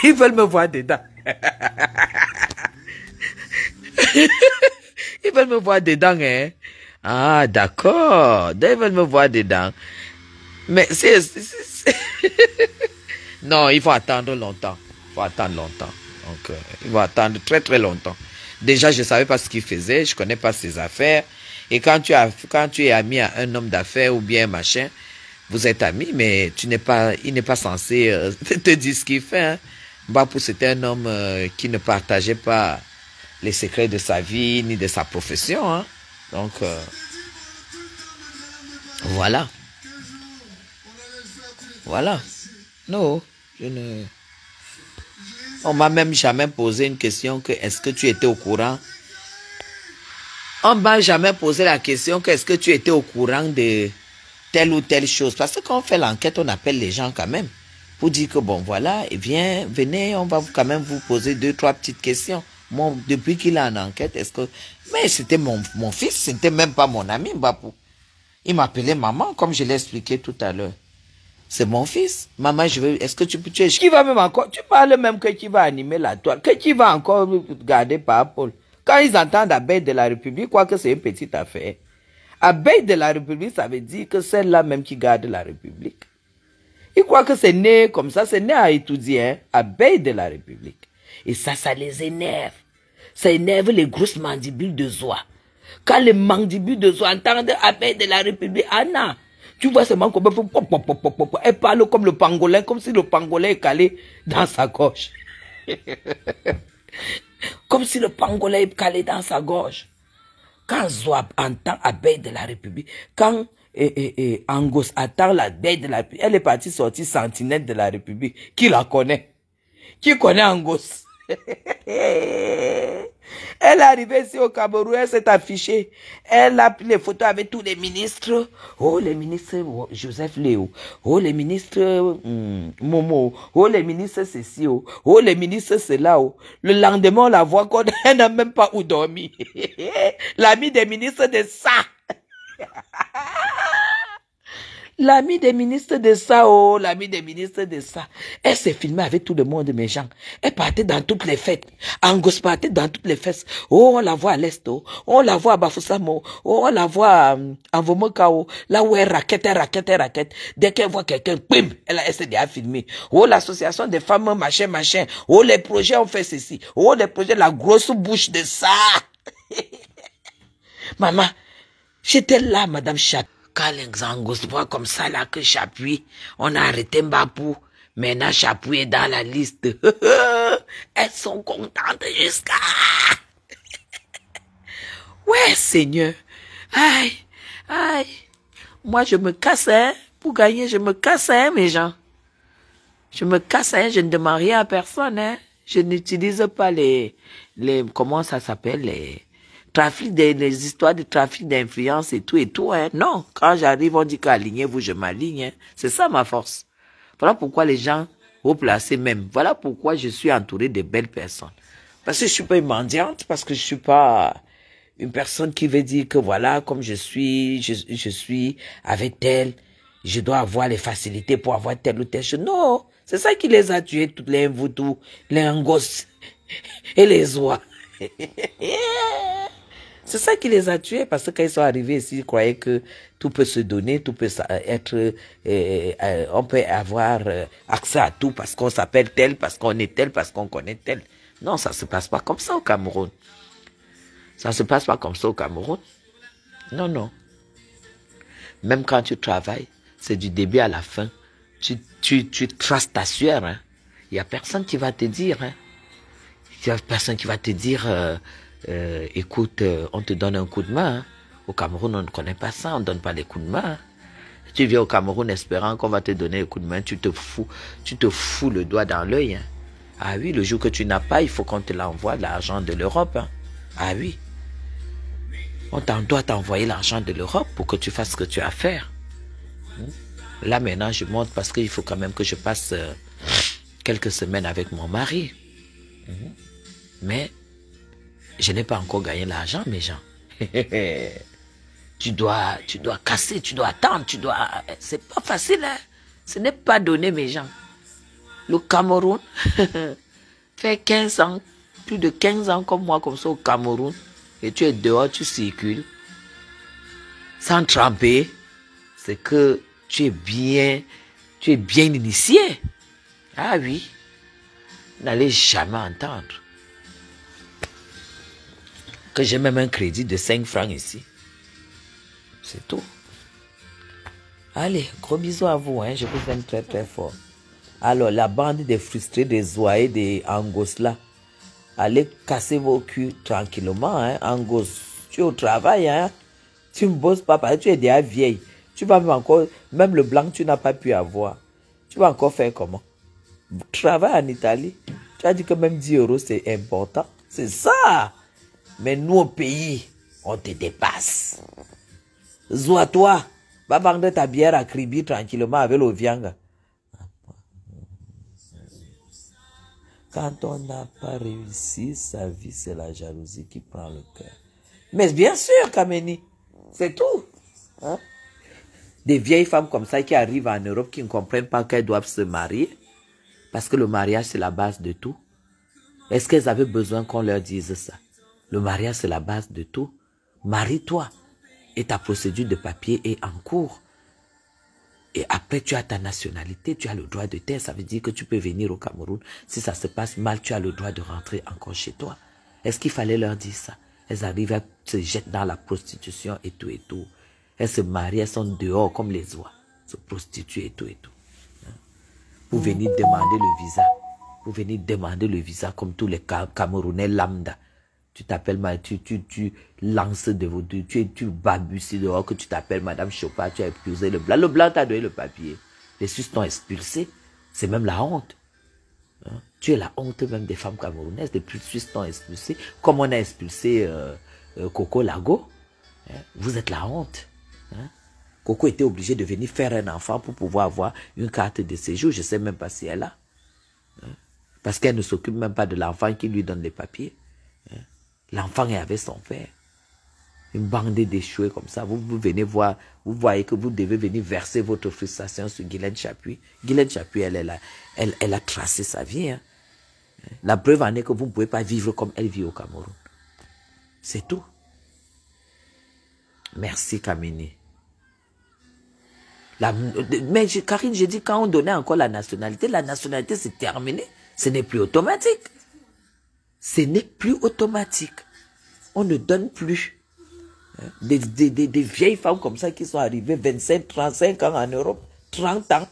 Speaker 2: Ils veulent me voir dedans. veulent me voir dedans, hein. Ah, d'accord. Ils veulent me voir dedans. Mais non, il faut attendre longtemps. Il faut attendre longtemps. Donc, il faut attendre très, très longtemps. Déjà, je ne savais pas ce qu'il faisait. Je ne connais pas ses affaires. Et quand tu es ami à un homme d'affaires ou bien machin, vous êtes amis, mais il n'est pas censé te dire ce qu'il fait. Hein. Mbapou, c'était un homme qui ne partageait pas les secrets de sa vie ni de sa profession. Hein. Donc, voilà. Voilà. Non, je ne... On m'a même jamais posé une question que est-ce que tu étais au courant? On m'a jamais posé la question que est-ce que tu étais au courant de telle ou telle chose. Parce que quand on fait l'enquête, on appelle les gens quand même pour dire que bon voilà, et bien venez, on va quand même vous poser 2, 3 petites questions. Moi, depuis qu'il est en enquête, est-ce que... Mais c'était mon fils, c'était même pas mon ami Mbapou. Il m'appelait maman, comme je l'ai expliqué tout à l'heure. C'est mon fils. Maman, je veux... Est-ce que tu peux... Qui va même encore... Tu parles même que qui va animer la toile. Que qui va encore garder par Paul. Quand ils entendent abeille de la République, quoi que c'est une petite affaire. Abeille de la République, ça veut dire que c'est là même qui garde la République. Ils croient que c'est né comme ça, c'est né à étudier, hein, abeille de la République. Et ça les énerve. Ça énerve les grosses mandibules de Zoa. Quand les mandibules de Zoa entendent abeille de la République, Anna, tu vois seulement comme elle parle comme le pangolin, comme si le pangolin est calé dans sa gorge. Comme si le pangolin est calé dans sa gorge. Quand Zoa entend abeille de la République, quand Angos attend l'abeille de la République, elle est partie sortir sentinelle de la République. Qui la connaît? Qui connaît Angos? Elle est arrivée ici au Cameroun, elle s'est affichée. Elle a pris les photos avec tous les ministres. Oh, les ministres Joseph Léo. Oh, les ministres Momo. Oh, les ministres ceci. Oh, les ministres cela. Le lendemain, on la voit qu'on n'a même pas où dormir. L'ami des ministres de ça. L'ami des ministres de ça, oh, l'ami des ministres de ça. Elle s'est filmée avec tout le monde, mes gens. Elle partait dans toutes les fêtes. Angos partait dans toutes les fêtes. Oh, on la voit à l'Est, oh. On la voit à Bafoussamo. Oh, on la voit à Vomokao. Là où elle raquette. Dès qu'elle voit quelqu'un, bim, elle s'est déjà filmée. Oh, l'association des femmes, machin. Oh, les projets ont fait ceci. Oh, les projets, la grosse bouche de ça. Maman, j'étais là, Madame Chat. Quand les Angos voient comme ça là que Chapuis, on a arrêté Mbapou. Maintenant Chapuis est dans la liste. Elles sont contentes jusqu'à... Ouais, Seigneur. Aïe. Moi, je me casse, hein. Pour gagner, je me casse, hein, mes gens. Je me casse, hein. Je ne demande rien à personne, hein. Je n'utilise pas les comment ça s'appelle, les histoires de trafic d'influence et tout, hein. Non, quand j'arrive, on dit qu'alignez-vous, je m'aligne, hein. C'est ça ma force. Voilà pourquoi les gens haut placés même. Voilà pourquoi je suis entouré de belles personnes. Parce que je suis pas une mendiante, parce que je suis pas une personne qui veut dire que voilà, comme je suis avec tel, je dois avoir les facilités pour avoir telle ou telle chose. Non, c'est ça qui les a tués, toutes les Mvoutou, les Angos et les oies. C'est ça qui les a tués, parce que quand ils sont arrivés ici, ils croyaient que tout peut se donner, tout peut être, on peut avoir accès à tout parce qu'on s'appelle tel, parce qu'on est tel, parce qu'on connaît tel. Non, ça se passe pas comme ça au Cameroun. Ça se passe pas comme ça au Cameroun. Non. Même quand tu travailles, c'est du début à la fin. Tu traces ta sueur, hein. Il y a personne qui va te dire, hein. Il y a personne qui va te dire, écoute, on te donne un coup de main. Hein. Au Cameroun, on ne connaît pas ça, on ne donne pas des coups de main. Hein. Tu viens au Cameroun espérant qu'on va te donner un coup de main, tu te fous le doigt dans l'œil. Hein. Ah oui, le jour que tu n'as pas, il faut qu'on te l'envoie, l'argent de l'Europe. Hein. Ah oui. On doit t'envoyer l'argent de l'Europe pour que tu fasses ce que tu as à faire. Là, maintenant, je monte parce qu'il faut quand même que je passe quelques semaines avec mon mari. Mais je n'ai pas encore gagné l'argent, mes gens. Tu dois casser, tu dois attendre, c'est pas facile, hein. Ce n'est pas donné, mes gens. Le Cameroun fait 15 ans, plus de 15 ans comme moi, comme ça au Cameroun. et tu es dehors, tu circules, sans tremper, c'est que tu es bien initié. Ah oui, n'allez jamais entendre que j'ai même un crédit de 5 francs ici. C'est tout. Allez, gros bisous à vous, hein, je vous aime très très fort. Alors, la bande des frustrés, des oies, des angos là, allez casser vos culs tranquillement, hein, angos. Tu es au travail, hein, tu ne bosses pas parce que tu es déjà vieille. Tu vas même le blanc que tu n'as pas pu avoir. Tu vas encore faire comment? Travaille en Italie. Tu as dit que même 10 € c'est important. C'est ça. Mais nous au pays, on te dépasse. Zoua toi, va vendre ta bière à Kribi tranquillement avec le viande. Quand on n'a pas réussi, sa vie, c'est la jalousie qui prend le cœur. Mais bien sûr, Kameni, c'est tout. Hein? Des vieilles femmes comme ça qui arrivent en Europe qui ne comprennent pas qu'elles doivent se marier. Parce que le mariage, c'est la base de tout. Est-ce qu'elles avaient besoin qu'on leur dise ça? Le mariage, c'est la base de tout. Marie-toi. Et ta procédure de papier est en cours. Et après, tu as ta nationalité, tu as le droit de terre. Ça veut dire que tu peux venir au Cameroun. Si ça se passe mal, tu as le droit de rentrer encore chez toi. Est-ce qu'il fallait leur dire ça? Elles arrivent, elles se jettent dans la prostitution et tout et tout. Elles se marient, elles sont dehors comme les oies. Se prostituent et tout et tout. Vous venez demander le visa. Vous venez demander le visa comme tous les Camerounais lambda. Tu t'appelles, tu lances de vos deux, tu balbuties dehors que tu t'appelles Madame Chopin, tu as épousé le blanc. Le blanc t'a donné le papier. Les Suisses t'ont expulsé. C'est même la honte. Hein? Tu es la honte même des femmes camerounaises. Les Suisses t'ont expulsé. Comme on a expulsé Coco Lago. Hein? Vous êtes la honte. Hein? Coco était obligée de venir faire un enfant pour pouvoir avoir une carte de séjour. Je ne sais même pas si elle a. Hein? Parce qu'elle ne s'occupe même pas de l'enfant qui lui donne les papiers. Hein? L'enfant est avec son père. Une bande d'échoués comme ça. Vous venez voir, vous voyez que vous devez venir verser votre frustration sur Guylaine Chapuis. Guylaine Chapuis, elle a tracé sa vie. Hein? La preuve en est que vous ne pouvez pas vivre comme elle vit au Cameroun. C'est tout. Merci Kamini. Mais Karine, j'ai dit quand on donnait encore la nationalité c'est terminé. Ce n'est plus automatique. Ce n'est plus automatique. On ne donne plus. Des vieilles femmes comme ça qui sont arrivées 25, 35 ans en Europe, 30 ans,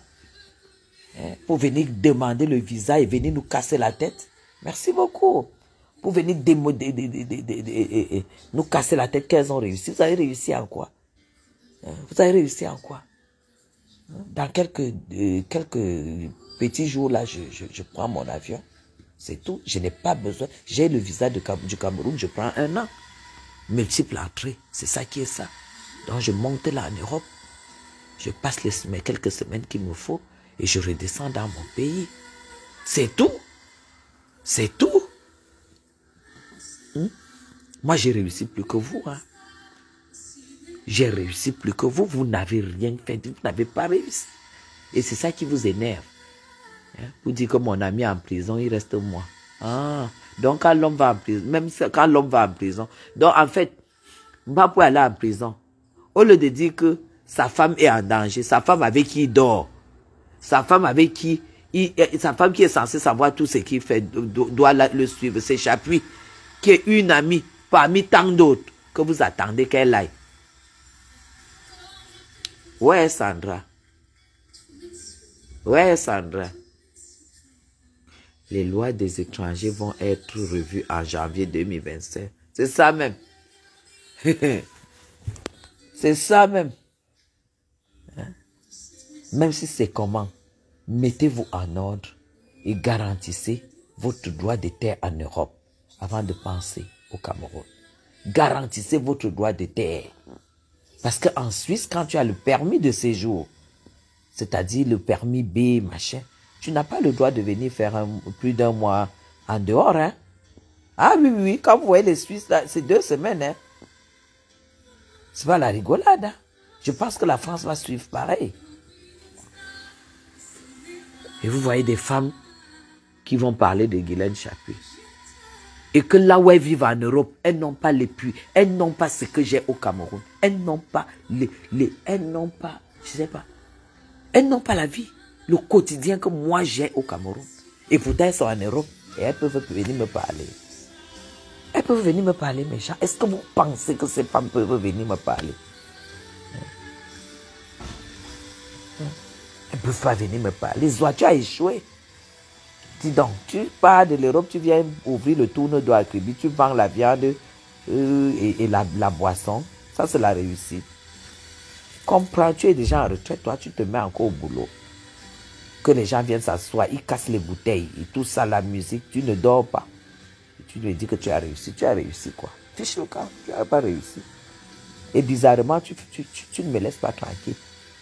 Speaker 2: pour venir demander le visa et venir nous casser la tête. Merci beaucoup. Pour venir nous casser la tête qu'elles ont réussi. Vous avez réussi en quoi? Vous avez réussi en quoi? Dans quelques petits jours là, je prends mon avion. C'est tout. Je n'ai pas besoin. J'ai le visa du Cameroun, je prends 1 an. Multiple entrées. C'est ça qui est ça. Donc je monte là en Europe. Je passe quelques semaines qu'il me faut et je redescends dans mon pays. C'est tout. C'est tout. Moi j'ai réussi plus que vous. Hein. J'ai réussi plus que vous. Vous n'avez rien fait. Vous n'avez pas réussi. Et c'est ça qui vous énerve. Vous dites que mon ami est en prison, il reste moi. Ah, donc quand l'homme va en prison, même quand l'homme va en prison, donc en fait, pas pour aller en prison, au lieu de dire que sa femme est en danger, sa femme avec qui il dort, sa femme avec qui, sa femme qui est censée savoir tout ce qu'il fait, doit le suivre, c'est Chapuis, qui est une amie parmi tant d'autres, que vous attendez qu'elle aille. Ouais, Sandra. Ouais, Sandra. Les lois des étrangers vont être revues en janvier 2025. C'est ça même. C'est ça même. Hein? Même si c'est comment, mettez-vous en ordre et garantissez votre droit de terre en Europe avant de penser au Cameroun. Garantissez votre droit de terre. Parce qu'en Suisse, quand tu as le permis de séjour, c'est-à-dire le permis B, machin, tu n'as pas le droit de venir faire plus d'1 mois en dehors. Hein? Ah oui, oui, quand vous voyez les Suisses, c'est 2 semaines. Hein? C'est pas la rigolade. Hein? Je pense que la France va suivre pareil. Et vous voyez des femmes qui vont parler de Guylaine Chapuis. Et que là où elles vivent en Europe, elles n'ont pas les puits, elles n'ont pas ce que j'ai au Cameroun. Elles n'ont pas elles n'ont pas, je sais pas, elles n'ont pas la vie, le quotidien que moi j'ai au Cameroun. Et pourtant elles sont en Europe et elles peuvent venir me parler. Elles peuvent venir me parler, mes gens. Est-ce que vous pensez que ces femmes peuvent venir me parler? Elles ne peuvent pas venir me parler. Zoa, tu as échoué. Dis donc, tu pars de l'Europe, tu viens ouvrir le tourne-doigt à Kribi, tu vends la viande et la boisson. Ça, c'est la réussite. Comprends, tu es déjà en retraite, toi, tu te mets encore au boulot. Que les gens viennent s'asseoir, ils cassent les bouteilles, et tout ça, la musique, tu ne dors pas. Tu lui dis que tu as réussi. Tu as réussi quoi? Fiche le camp, tu n'as pas réussi. Et bizarrement, tu ne me laisses pas tranquille.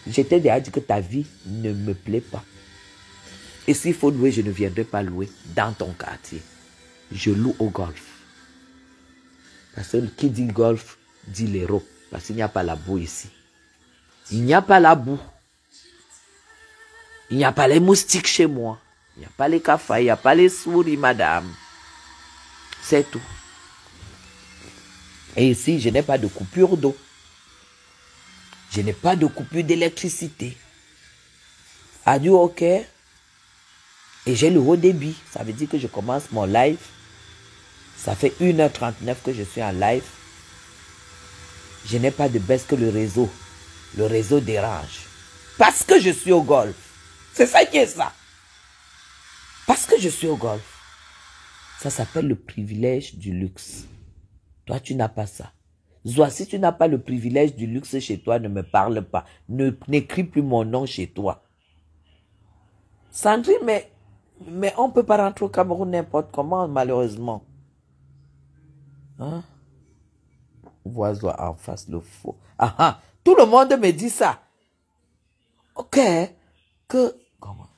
Speaker 2: J'étais déjà dit que ta vie ne me plaît pas. Et s'il faut louer, je ne viendrai pas louer dans ton quartier. Je loue au golf. Parce que qui dit golf, dit l'Europe. Parce qu'il n'y a pas la boue ici. Il n'y a pas la boue. Il n'y a pas les moustiques chez moi. Il n'y a pas les cafards, il n'y a pas les souris, madame. C'est tout. Et ici, je n'ai pas de coupure d'eau. Je n'ai pas de coupure d'électricité. Adieu, ok. Et j'ai le haut débit. Ça veut dire que je commence mon live. Ça fait 1h39 que je suis en live. Je n'ai pas de baisse que le réseau. Le réseau dérange. Parce que je suis au golf. C'est ça qui est ça. Parce que je suis au golf. Ça s'appelle le privilège du luxe. Toi, tu n'as pas ça. Zoa, si tu n'as pas le privilège du luxe chez toi, ne me parle pas. N'écris plus mon nom chez toi. Sandrine, mais on ne peut pas rentrer au Cameroun n'importe comment, malheureusement. Hein? Vois Zoa en face le faux. Ah ah, tout le monde me dit ça. Ok, que... Comment?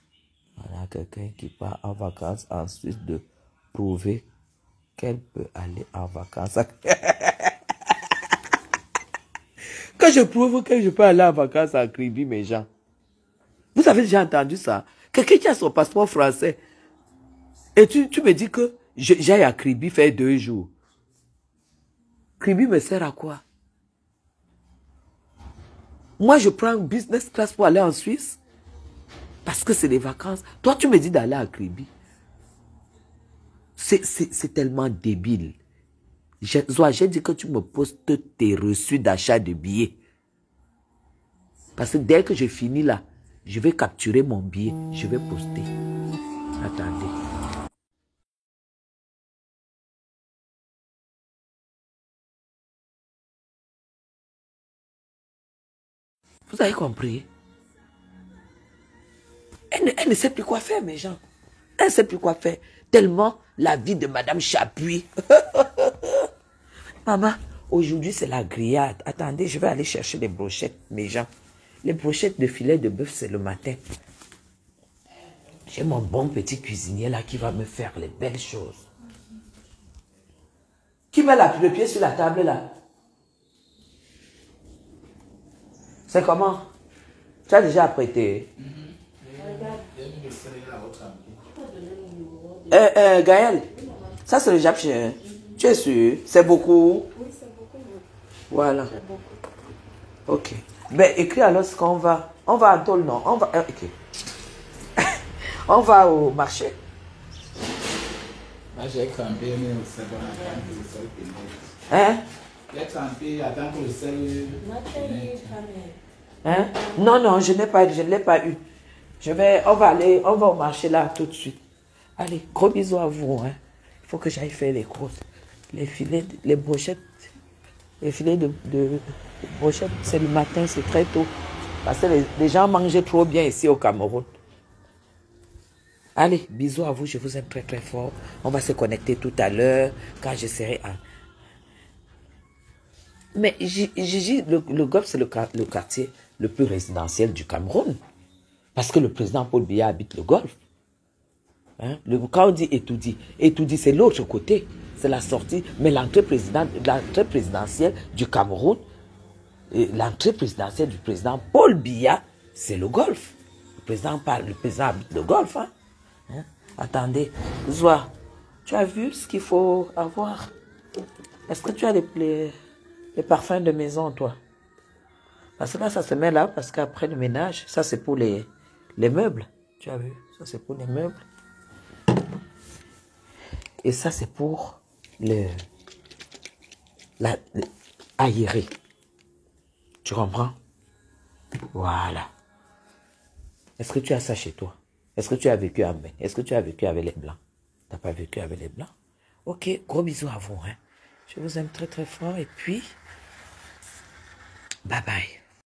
Speaker 2: Voilà quelqu'un qui part en vacances en Suisse de prouver qu'elle peut aller en vacances. Que je prouve que je peux aller en vacances en Kribi, mes gens. Vous avez déjà entendu ça? Quelqu'un qui a son passeport français. Et tu me dis que j'aille à Kribi faire 2 jours. Kribi me sert à quoi? Moi, je prends business class pour aller en Suisse. Parce que c'est des vacances. Toi, tu me dis d'aller à Kribi. C'est tellement débile. J'ai dit que tu me postes tes reçus d'achat de billets. Parce que dès que je finis là, je vais capturer mon billet. Je vais poster. Attendez. Vous avez compris? Elle ne sait plus quoi faire, mes gens. Elle ne sait plus quoi faire. Tellement la vie de Madame Chapuis. Maman, aujourd'hui c'est la grillade. Attendez, je vais aller chercher les brochettes, mes gens. Les brochettes de filet de bœuf, c'est le matin. J'ai mon bon petit cuisinier là qui va me faire les belles choses. Qui met le pied sur la table là? C'est comment? Tu as déjà apprêté? Gaël, ça c'est le japchien. Tu es sûr? C'est beaucoup?
Speaker 3: Oui, c'est beaucoup.
Speaker 2: Voilà.
Speaker 3: C'est beaucoup.
Speaker 2: Ok. Ben, écris alors ce qu'on va. On va à Tôle, non? On va. Ok. On va au marché.
Speaker 4: J'ai crampé, mais c'est bon, attends que le sel pénètre.
Speaker 2: Hein?
Speaker 4: J'ai crampé, attends que le sel pénètre.
Speaker 2: Hein? Non, non, je ne l'ai pas eu. On va au marché là tout de suite. Allez, gros bisous à vous. Hein. Il faut que j'aille faire les courses. Les filets, les brochettes. Les filets de brochettes, c'est le matin, c'est très tôt. Parce que les gens mangeaient trop bien ici au Cameroun. Allez, bisous à vous, je vous aime très très fort. On va se connecter tout à l'heure quand je serai à... Mais Gigi, le Golfe, c'est le quartier le plus résidentiel du Cameroun. Parce que le président Paul Biya habite le Golfe. Hein? Quand on dit Etoudi, c'est l'autre côté. C'est la sortie. Mais l'entrée présidentielle du Cameroun, l'entrée présidentielle du président Paul Biya, c'est le Golfe. Le président habite le Golfe. Hein? Hein? Attendez, Zoa, Tu as vu ce qu'il faut avoir? Est-ce que tu as les parfums de maison, toi? Parce que là, ça se met là, parce qu'après le ménage, ça c'est pour les meubles. Tu as vu? Ça c'est pour les meubles. Et ça c'est pour aérer. Tu comprends? Voilà. Est-ce que tu as ça chez toi? Est-ce que tu as vécu avec? Est-ce que tu as vécu avec les blancs? T'as pas vécu avec les blancs? Ok, gros bisous à vous. Hein. Je vous aime très très fort et puis, bye bye.